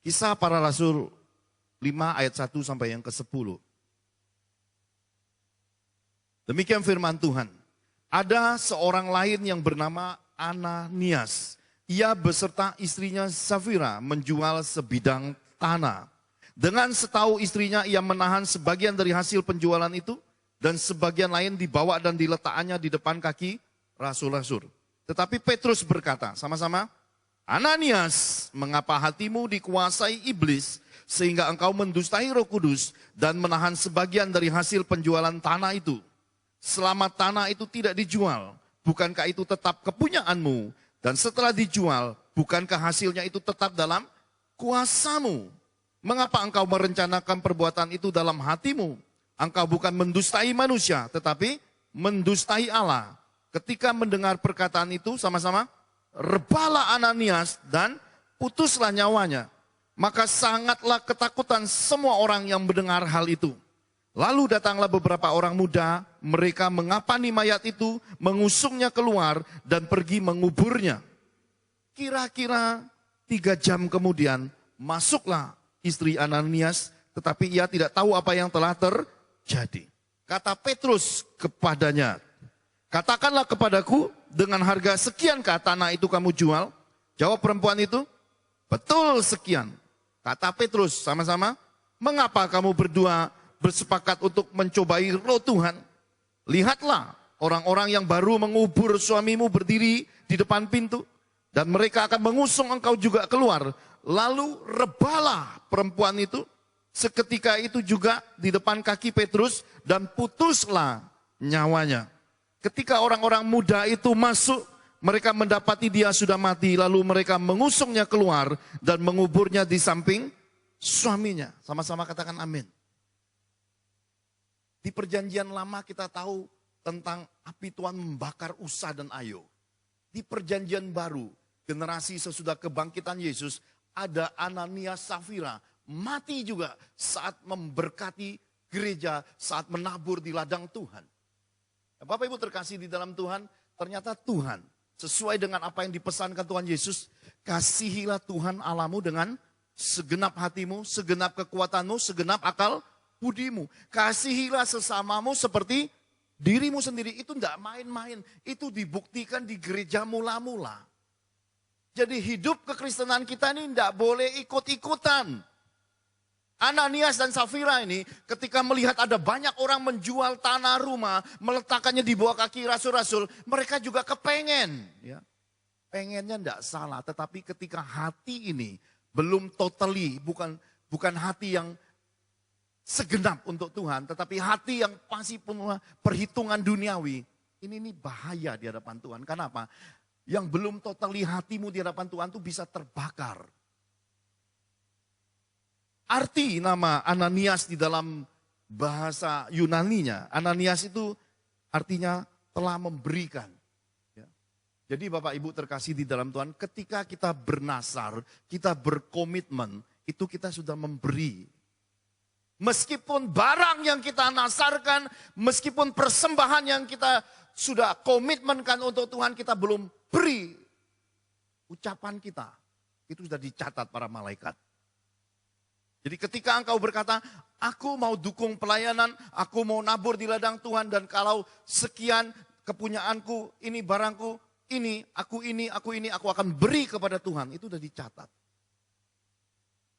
Kisah para Rasul 5 ayat 1 sampai yang ke-10. Demikian firman Tuhan. Ada seorang lain yang bernama Ananias. Ia beserta istrinya Safira menjual sebidang tanah. Dengan setahu istrinya ia menahan sebagian dari hasil penjualan itu dan sebagian lain dibawa dan diletakkannya di depan kaki rasul-rasul. Tetapi Petrus berkata, sama-sama, Ananias, mengapa hatimu dikuasai iblis sehingga engkau mendustai Roh Kudus dan menahan sebagian dari hasil penjualan tanah itu? Selama tanah itu tidak dijual, bukankah itu tetap kepunyaanmu? Dan setelah dijual, bukankah hasilnya itu tetap dalam kuasamu? Mengapa engkau merencanakan perbuatan itu dalam hatimu? Engkau bukan mendustai manusia, tetapi mendustai Allah. Ketika mendengar perkataan itu sama-sama, rebalah Ananias dan putuslah nyawanya. Maka sangatlah ketakutan semua orang yang mendengar hal itu. Lalu datanglah beberapa orang muda, mereka mengapani mayat itu, mengusungnya keluar dan pergi menguburnya. Kira-kira 3 jam kemudian masuklah istri Ananias, tetapi ia tidak tahu apa yang telah terjadi. Kata Petrus kepadanya, katakanlah kepadaku dengan harga sekiankah tanah itu kamu jual? Jawab perempuan itu, betul sekian. Kata Petrus sama-sama, mengapa kamu berdua bersepakat untuk mencobai roh Tuhan? Lihatlah orang-orang yang baru mengubur suamimu berdiri di depan pintu. Dan mereka akan mengusung engkau juga keluar. Lalu rebalah perempuan itu. Seketika itu juga di depan kaki Petrus. Dan putuslah nyawanya. Ketika orang-orang muda itu masuk. Mereka mendapati dia sudah mati. Lalu mereka mengusungnya keluar. Dan menguburnya di samping suaminya. Sama-sama katakan amin. Di perjanjian lama kita tahu tentang api Tuhan membakar Usa dan Ayo. Di perjanjian baru, generasi sesudah kebangkitan Yesus, ada Ananias Safira, mati juga saat memberkati gereja, saat menabur di ladang Tuhan. Bapak Ibu terkasih di dalam Tuhan, ternyata Tuhan, sesuai dengan apa yang dipesankan Tuhan Yesus, kasihilah Tuhan Allahmu dengan segenap hatimu, segenap kekuatanmu, segenap akal budimu. Kasihilah sesamamu seperti dirimu sendiri. Itu tidak main-main. Itu dibuktikan di gereja mula-mula. Jadi hidup kekristenan kita ini tidak boleh ikut-ikutan. Ananias dan Safira ini ketika melihat ada banyak orang menjual tanah rumah, meletakkannya di bawah kaki rasul-rasul, mereka juga kepengen. Ya. Pengennya tidak salah, tetapi ketika hati ini belum totally, bukan hati yang segenap untuk Tuhan, tetapi hati yang masih penuh perhitungan duniawi. Ini bahaya di hadapan Tuhan. Kenapa? yang belum totally hatimu di hadapan Tuhan itu bisa terbakar. Arti nama Ananias di dalam bahasa Yunaninya, Ananias itu artinya telah memberikan. Ya. Jadi Bapak Ibu terkasih di dalam Tuhan, ketika kita bernasar, kita berkomitmen, itu kita sudah memberi. Meskipun barang yang kita nasarkan, meskipun persembahan yang kita sudah komitmenkan untuk Tuhan, kita belum beri. Ucapan kita, itu sudah dicatat para malaikat. Jadi ketika engkau berkata, aku mau dukung pelayanan, aku mau nabur di ladang Tuhan, dan kalau sekian kepunyaanku, ini barangku, ini, aku akan beri kepada Tuhan. Itu sudah dicatat.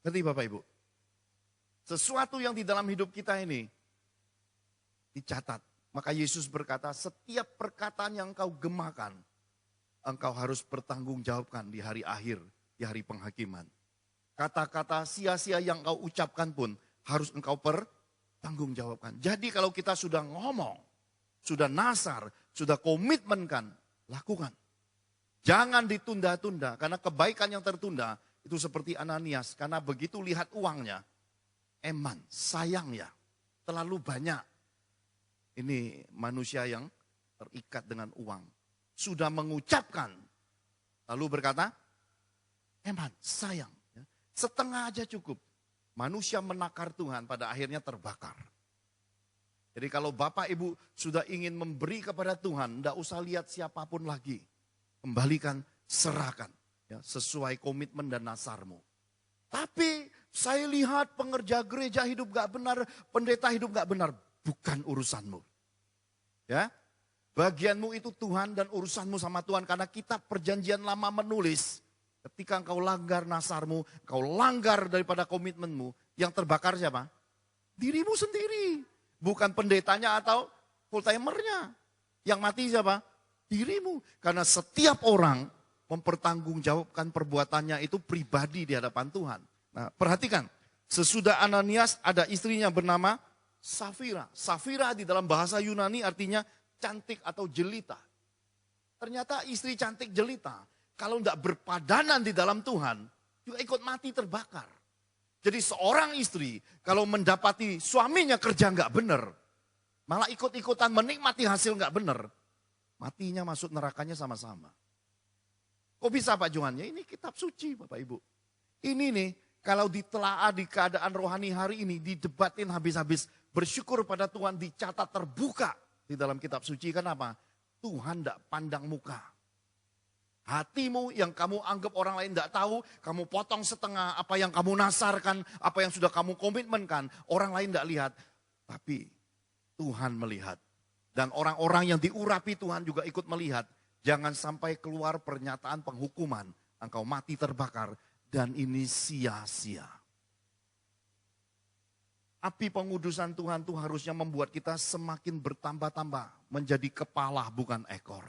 Ngerti Bapak Ibu? Sesuatu yang di dalam hidup kita ini dicatat. Maka Yesus berkata, setiap perkataan yang engkau gemakan, engkau harus bertanggungjawabkan di hari akhir, di hari penghakiman. Kata-kata sia-sia yang engkau ucapkan pun harus engkau pertanggungjawabkan. Jadi kalau kita sudah ngomong, sudah nasar, sudah komitmenkan, lakukan. Jangan ditunda-tunda, karena kebaikan yang tertunda itu seperti Ananias. Karena begitu lihat uangnya, eman, sayang ya, terlalu banyak. Ini manusia yang terikat dengan uang. Sudah mengucapkan, lalu berkata, eman, sayang. Setengah aja cukup. Manusia menakar Tuhan, pada akhirnya terbakar. Jadi kalau Bapak Ibu sudah ingin memberi kepada Tuhan, tidak usah lihat siapapun lagi. Kembalikan, serahkan. Ya, sesuai komitmen dan nasarmu. Tapi saya lihat pengerja gereja hidup gak benar, pendeta hidup gak benar. Bukan urusanmu. Ya, bagianmu itu Tuhan dan urusanmu sama Tuhan. Karena kitab perjanjian lama menulis, ketika engkau langgar nasarmu, engkau langgar daripada komitmenmu, yang terbakar siapa? Dirimu sendiri. Bukan pendetanya atau full timernya. Yang mati siapa? Dirimu. Karena setiap orang mempertanggungjawabkan perbuatannya itu pribadi di hadapan Tuhan. Nah, perhatikan, sesudah Ananias ada istrinya bernama Safira. Safira di dalam bahasa Yunani artinya cantik atau jelita. Ternyata istri cantik jelita, kalau tidak berpadanan di dalam Tuhan, juga ikut mati terbakar. Jadi seorang istri kalau mendapati suaminya kerja nggak benar, malah ikut-ikutan menikmati hasil nggak benar, matinya masuk nerakanya sama-sama. Kok bisa Pak Johan? Ya ini kitab suci Bapak Ibu. Ini nih, kalau ditelaah di keadaan rohani hari ini, didebatin habis-habis, bersyukur pada Tuhan dicatat terbuka di dalam kitab suci. Kenapa? Tuhan tidak pandang muka. Hatimu yang kamu anggap orang lain tidak tahu, kamu potong setengah apa yang kamu nasarkan, apa yang sudah kamu komitmenkan, orang lain tidak lihat. Tapi Tuhan melihat. Dan orang-orang yang diurapi Tuhan juga ikut melihat. Jangan sampai keluar pernyataan penghukuman, engkau mati terbakar, dan ini sia-sia. Api pengudusan Tuhan itu harusnya membuat kita semakin bertambah-tambah, menjadi kepala bukan ekor.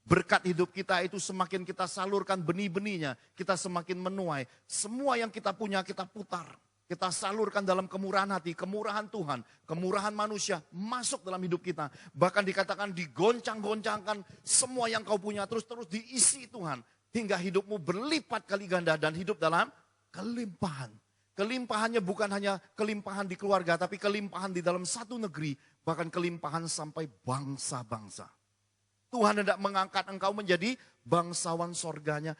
Berkat hidup kita itu semakin kita salurkan benih-benihnya, kita semakin menuai. Semua yang kita punya kita putar. Kita salurkan dalam kemurahan hati, kemurahan Tuhan, kemurahan manusia masuk dalam hidup kita. Bahkan dikatakan digoncang-goncangkan semua yang kau punya terus-terus diisi Tuhan. Hingga hidupmu berlipat kali ganda dan hidup dalam kelimpahan. Kelimpahannya bukan hanya kelimpahan di keluarga, tapi kelimpahan di dalam satu negeri. Bahkan kelimpahan sampai bangsa-bangsa. Tuhan hendak mengangkat engkau menjadi bangsawan sorganya.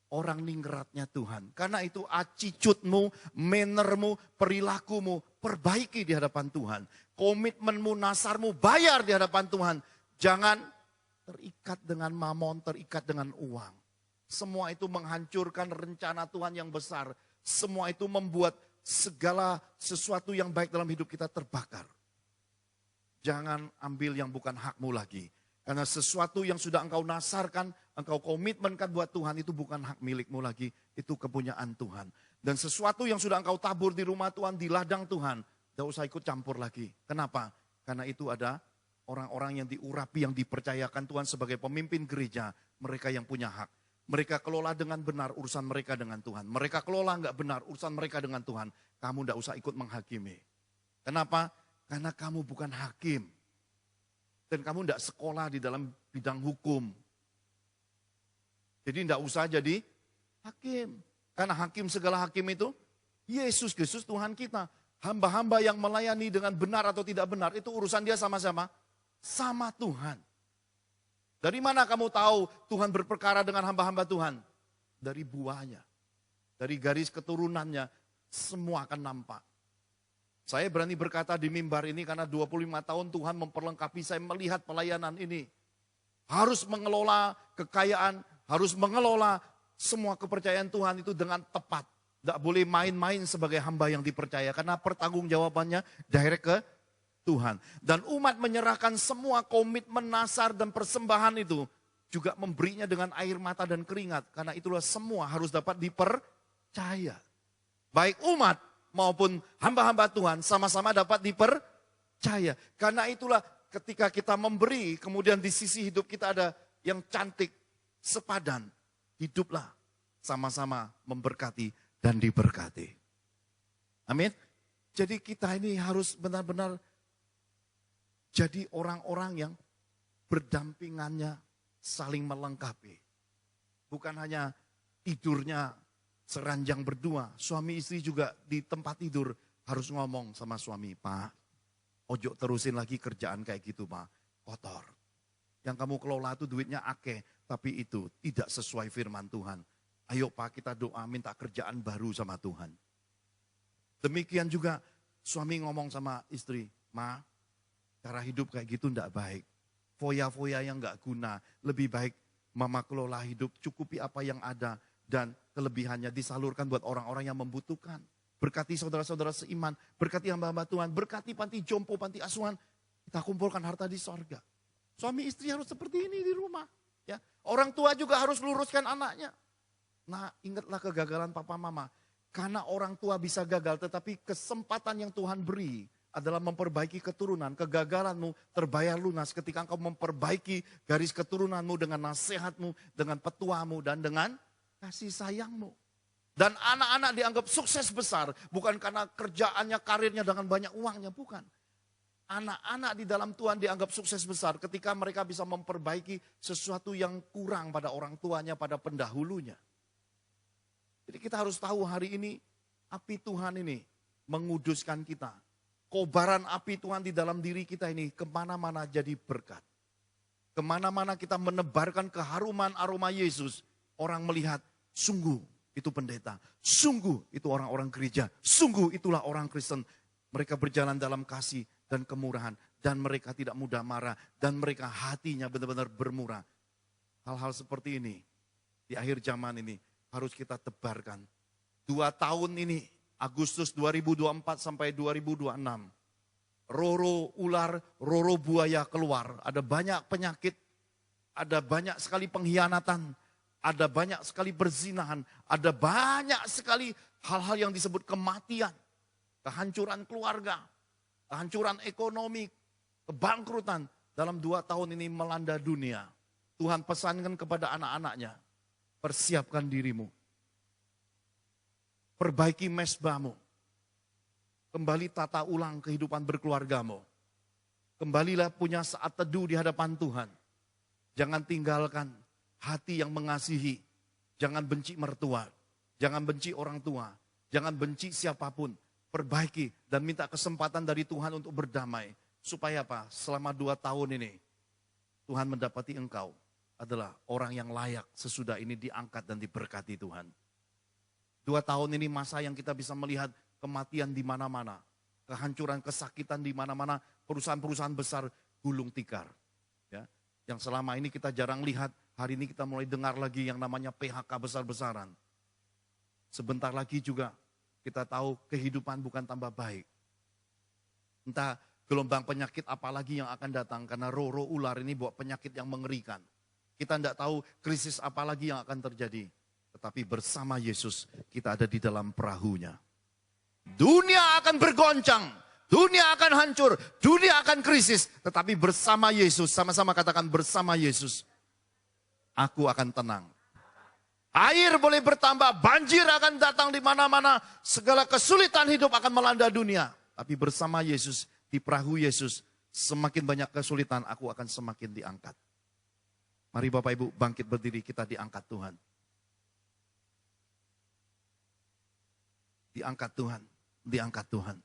Orang ningratnya Tuhan. Karena itu attitude-mu, manner-mu, perilakumu perbaiki di hadapan Tuhan. Komitmenmu, nasarmu bayar di hadapan Tuhan. Jangan terikat dengan mamon, terikat dengan uang. Semua itu menghancurkan rencana Tuhan yang besar. Semua itu membuat segala sesuatu yang baik dalam hidup kita terbakar. Jangan ambil yang bukan hakmu lagi. Karena sesuatu yang sudah engkau nasarkan, engkau komitmenkan buat Tuhan itu bukan hak milikmu lagi. Itu kepunyaan Tuhan. Dan sesuatu yang sudah engkau tabur di rumah Tuhan, di ladang Tuhan, tidak usah ikut campur lagi. Kenapa? Karena itu ada orang-orang yang diurapi, yang dipercayakan Tuhan sebagai pemimpin gereja. Mereka yang punya hak. Mereka kelola dengan benar urusan mereka dengan Tuhan. Mereka kelola enggak benar urusan mereka dengan Tuhan. Kamu tidak usah ikut menghakimi. Kenapa? Karena kamu bukan hakim. Dan kamu tidak sekolah di dalam bidang hukum. Jadi tidak usah jadi hakim. Karena hakim segala hakim itu Yesus Kristus Tuhan kita. Hamba-hamba yang melayani dengan benar atau tidak benar itu urusan dia sama-sama sama Tuhan. Dari mana kamu tahu Tuhan berperkara dengan hamba-hamba Tuhan? Dari buahnya. Dari garis keturunannya semua akan nampak. Saya berani berkata di mimbar ini karena 25 tahun Tuhan memperlengkapi saya melihat pelayanan ini. Harus mengelola kekayaan, harus mengelola semua kepercayaan Tuhan itu dengan tepat. Tidak boleh main-main sebagai hamba yang dipercaya. Karena pertanggungjawabannya direct ke Tuhan. Dan umat menyerahkan semua komitmen nasar dan persembahan itu. Juga memberinya dengan air mata dan keringat. Karena itulah semua harus dapat dipercaya. Baik umat maupun hamba-hamba Tuhan sama-sama dapat dipercaya. Karena itulah ketika kita memberi, kemudian di sisi hidup kita ada yang cantik, sepadan. Hiduplah sama-sama memberkati dan diberkati. Amin. Jadi kita ini harus benar-benar jadi orang-orang yang berdampingannya saling melengkapi. Bukan hanya tidurnya seranjang berdua, suami istri juga di tempat tidur harus ngomong sama suami, Pak, ojo terusin lagi kerjaan kayak gitu Pak, kotor. Yang kamu kelola itu duitnya akeh, tapi itu tidak sesuai firman Tuhan. Ayo Pak kita doa minta kerjaan baru sama Tuhan. Demikian juga suami ngomong sama istri, Ma, cara hidup kayak gitu enggak baik. Foya-foya yang enggak guna, lebih baik Mama kelola hidup, cukupi apa yang ada. Dan kelebihannya disalurkan buat orang-orang yang membutuhkan. Berkati saudara-saudara seiman, berkati hamba-hamba Tuhan, berkati panti jompo, panti asuhan. Kita kumpulkan harta di sorga. Suami istri harus seperti ini di rumah. Ya, orang tua juga harus luruskan anaknya. Nah, ingatlah kegagalan papa mama. Karena orang tua bisa gagal, tetapi kesempatan yang Tuhan beri adalah memperbaiki keturunan. Kegagalanmu terbayar lunas ketika engkau memperbaiki garis keturunanmu dengan nasihatmu, dengan petuamu, dan dengan kasih sayangmu. Dan anak-anak dianggap sukses besar. Bukan karena kerjaannya, karirnya dengan banyak uangnya. Bukan. Anak-anak di dalam Tuhan dianggap sukses besar ketika mereka bisa memperbaiki sesuatu yang kurang pada orang tuanya, pada pendahulunya. Jadi kita harus tahu hari ini api Tuhan ini menguduskan kita. Kobaran api Tuhan di dalam diri kita ini kemana-mana jadi berkat. Kemana-mana kita menebarkan keharuman aroma Yesus. Orang melihat, sungguh itu pendeta. Sungguh itu orang-orang gereja. Sungguh itulah orang Kristen. Mereka berjalan dalam kasih dan kemurahan. Dan mereka tidak mudah marah. Dan mereka hatinya benar-benar bermurah. Hal-hal seperti ini di akhir zaman ini harus kita tebarkan. 2 tahun ini, Agustus 2024 sampai 2026. Roro ular, roro buaya keluar. Ada banyak penyakit. Ada banyak sekali pengkhianatan. Ada banyak sekali perzinahan, ada banyak sekali hal-hal yang disebut kematian, kehancuran keluarga, kehancuran ekonomi, kebangkrutan dalam 2 tahun ini melanda dunia. Tuhan pesankan kepada anak-anaknya, persiapkan dirimu, perbaiki mesbahmu, kembali tata ulang kehidupan berkeluargamu, kembalilah punya saat teduh di hadapan Tuhan, jangan tinggalkan hati yang mengasihi, jangan benci mertua, jangan benci orang tua, jangan benci siapapun. Perbaiki dan minta kesempatan dari Tuhan untuk berdamai. Supaya apa? Selama 2 tahun ini, Tuhan mendapati engkau adalah orang yang layak sesudah ini diangkat dan diberkati Tuhan. 2 tahun ini masa yang kita bisa melihat kematian di mana-mana, kehancuran, kesakitan di mana-mana, perusahaan-perusahaan besar gulung tikar. Ya, yang selama ini kita jarang lihat. Hari ini kita mulai dengar lagi yang namanya PHK besar-besaran. Sebentar lagi juga kita tahu kehidupan bukan tambah baik. Entah gelombang penyakit apa lagi yang akan datang. Karena roh ular ini bawa penyakit yang mengerikan. Kita tidak tahu krisis apa lagi yang akan terjadi. Tetapi bersama Yesus kita ada di dalam perahunya. Dunia akan bergoncang. Dunia akan hancur. Dunia akan krisis. Tetapi bersama Yesus, sama-sama katakan bersama Yesus. Aku akan tenang. Air boleh bertambah, banjir akan datang di mana-mana. Segala kesulitan hidup akan melanda dunia. Tapi bersama Yesus, di perahu Yesus, semakin banyak kesulitan, aku akan semakin diangkat. Mari Bapak Ibu bangkit berdiri, kita diangkat Tuhan. Diangkat Tuhan, diangkat Tuhan.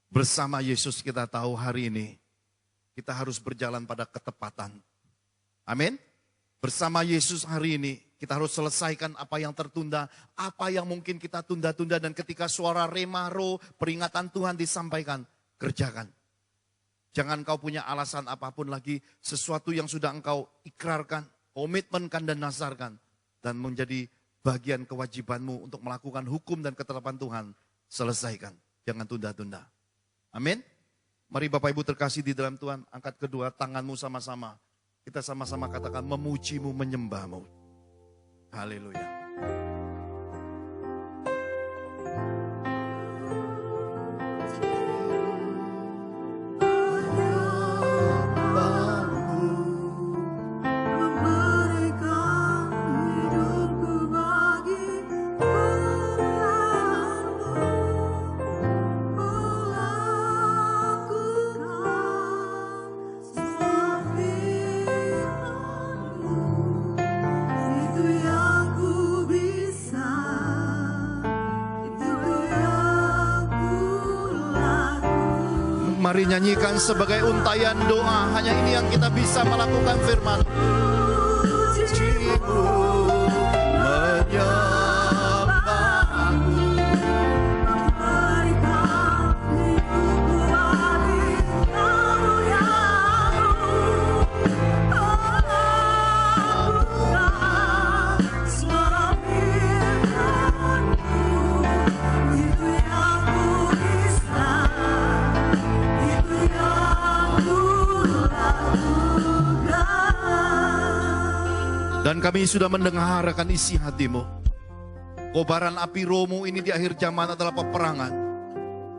Bersama Yesus kita tahu hari ini kita harus berjalan pada ketepatan. Amin. Bersama Yesus hari ini kita harus selesaikan apa yang tertunda, apa yang mungkin kita tunda-tunda, dan ketika suara remaro, peringatan Tuhan disampaikan, kerjakan. Jangan kau punya alasan apapun lagi, sesuatu yang sudah engkau ikrarkan, komitmenkan dan nazarkan, dan menjadi bagian kewajibanmu untuk melakukan hukum dan ketetapan Tuhan, selesaikan. Jangan tunda-tunda. Amin. Mari Bapak Ibu terkasih di dalam Tuhan, angkat kedua tanganmu sama-sama. Kita sama-sama katakan memujimu, menyembahmu. Haleluya. Mari nyanyikan sebagai untayan doa. Hanya ini yang kita bisa melakukan firman. Menyembahmu, dan kami sudah mendengar akan isi hatimu. Kobaran api rohmu ini di akhir zaman adalah peperangan.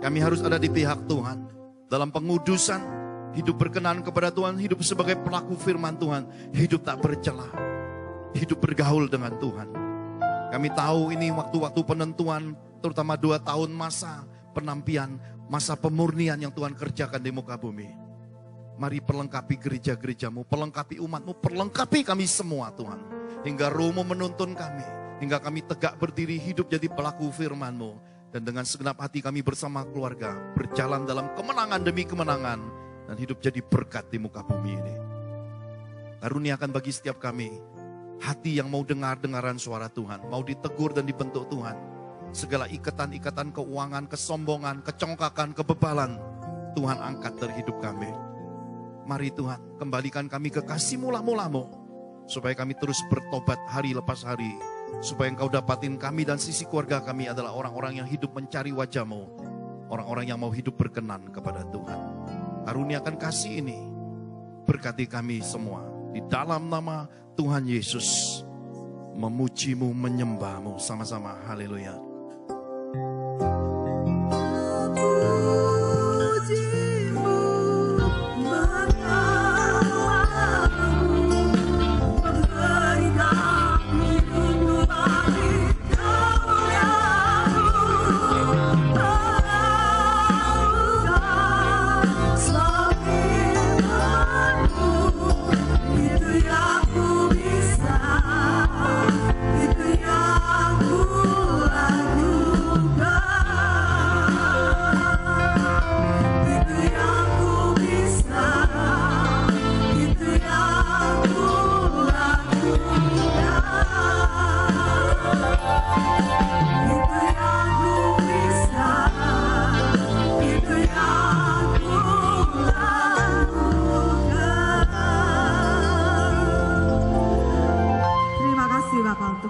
Kami harus ada di pihak Tuhan. Dalam pengudusan, hidup berkenan kepada Tuhan, hidup sebagai pelaku firman Tuhan. Hidup tak bercela, hidup bergaul dengan Tuhan. Kami tahu ini waktu-waktu penentuan, terutama 2 tahun masa penampian, masa pemurnian yang Tuhan kerjakan di muka bumi. Mari perlengkapi gereja-gerejamu, perlengkapi umatmu, perlengkapi kami semua Tuhan. Hingga rohmu menuntun kami, hingga kami tegak berdiri hidup jadi pelaku firman-Mu. Dan dengan segenap hati kami bersama keluarga, berjalan dalam kemenangan demi kemenangan, dan hidup jadi berkat di muka bumi ini. Karuniakan bagi setiap kami, hati yang mau dengar-dengaran suara Tuhan, mau ditegur dan dibentuk Tuhan. Segala ikatan-ikatan keuangan, kesombongan, kecongkakan, kebebalan, Tuhan angkat dari hidup kami. Mari Tuhan, kembalikan kami ke kasih mula-mulamu, supaya kami terus bertobat hari lepas hari, supaya Engkau dapatin kami dan sisi keluarga kami adalah orang-orang yang hidup mencari wajah-Mu, orang-orang yang mau hidup berkenan kepada Tuhan. Karuniakan kasih ini, berkati kami semua, di dalam nama Tuhan Yesus, memuji-Mu, menyembah-Mu, sama-sama, haleluya.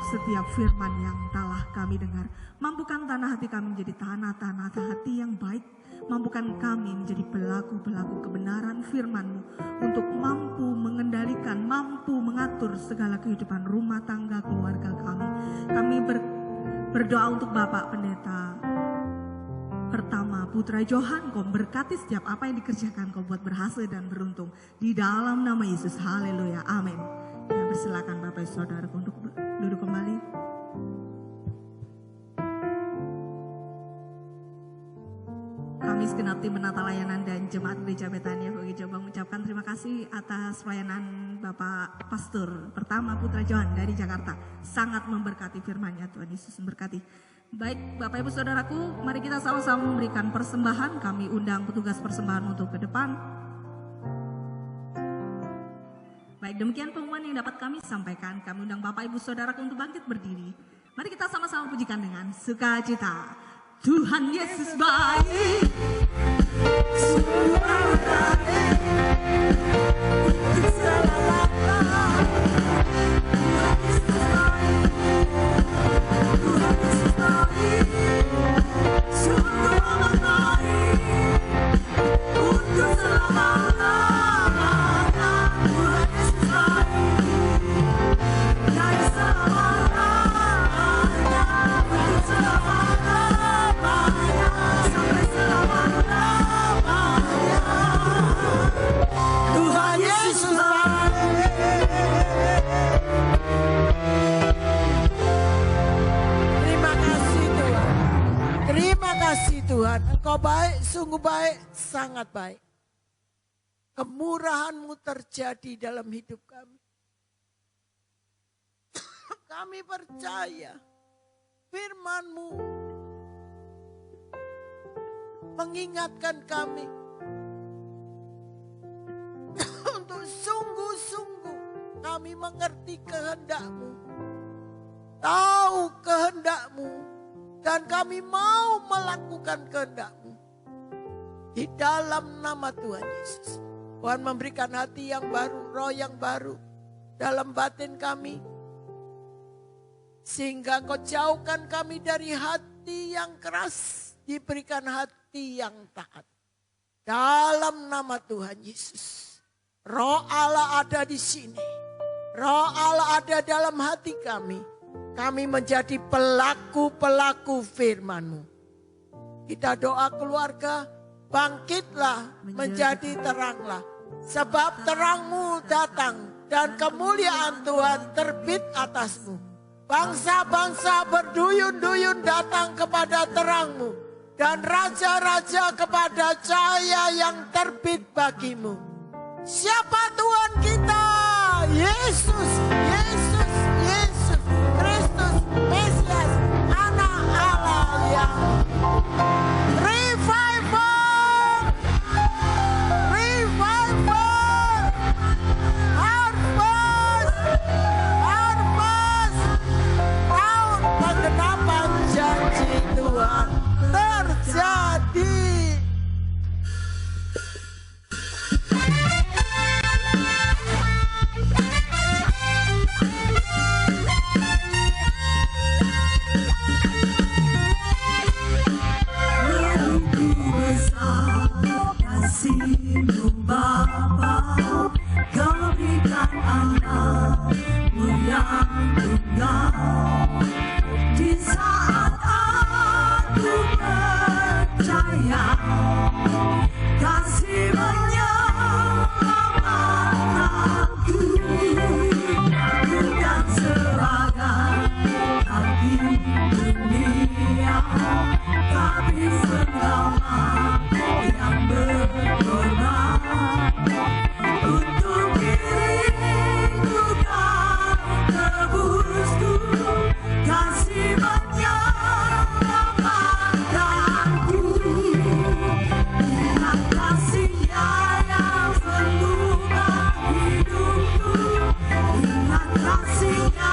Setiap firman yang telah kami dengar, mampukan tanah hati kami menjadi tanah-tanah hati yang baik, mampukan kami menjadi pelaku-pelaku kebenaran firman-Mu untuk mampu mengendalikan, mampu mengatur segala kehidupan rumah tangga keluarga kami. Kami berdoa untuk Bapak Pendeta Pertama Putra Johan, Kau berkati setiap apa yang dikerjakan, Kau buat berhasil dan beruntung. Di dalam nama Yesus, haleluya, amin. Ya, bersilakan Bapak Saudara untuk duduk kembali. Kami segenap tim menata layanan dan jemaat gereja Betania Bagi Jombang mengucapkan terima kasih atas pelayanan Bapak Pastor pertama Putra Johan dari Jakarta. Sangat memberkati firman-Nya, Tuhan Yesus memberkati. Baik Bapak Ibu Saudaraku, mari kita sama-sama memberikan persembahan. Kami undang petugas persembahan untuk ke depan. Baik, demikian pengumuman yang dapat kami sampaikan. Kami undang Bapak Ibu Saudaraku untuk bangkit berdiri. Mari kita sama-sama pujikan dengan sukacita. Tuhan Yesus baik, sungguh baik, untuk selama-lamanya. Tuhan Yesus baik, Tuhan Yesus baik, sungguh baik, untuk selama-lamanya. Tuhan Yesus baik, dari selama-lamanya, untuk selama-lamanya. Tuhan Yesus baik. Terima kasih Tuhan. Terima kasih Tuhan. Engkau baik, sungguh baik, sangat baik. Kemurahan-Mu terjadi dalam hidup kami. Kami percaya firman-Mu mengingatkan kami untuk sungguh-sungguh kami mengerti kehendak-Mu, tahu kehendak-Mu, dan kami mau melakukan kehendak-Mu. Di dalam nama Tuhan Yesus, Tuhan memberikan hati yang baru, roh yang baru dalam batin kami, sehingga Engkau jauhkan kami dari hati yang keras, diberikan hati yang taat. Dalam nama Tuhan Yesus. Roh Allah ada di sini. Roh Allah ada dalam hati kami. Kami menjadi pelaku-pelaku firman-Mu. Kita doa keluarga, bangkitlah menjadi teranglah. Sebab terang-Mu datang dan kemuliaan Tuhan terbit atas-Mu. Bangsa-bangsa berduyun-duyun datang kepada terang-Mu. Dan raja-raja kepada cahaya yang terbit bagi-Mu. Siapa Tuhan kita? Yesus, Yesus, Yesus, Kristus, Mesias, Anak Allah yang revival, revival, harvest, harvest, tahun penggenapan janji Tuhan terjadi. Kasih-Mu Bapa, Kau berikan anak-Mu yang tunggal. Di saat aku percaya, kasih menyelamatkanku. Bukan seragam hati dunia, tapi selamat yang berkorban. Untuk diriku Kau tebusku, kasih menyelamatkanku. Ingat kasih-Nya yang mengubah hidupku. Ingat kasih-Nya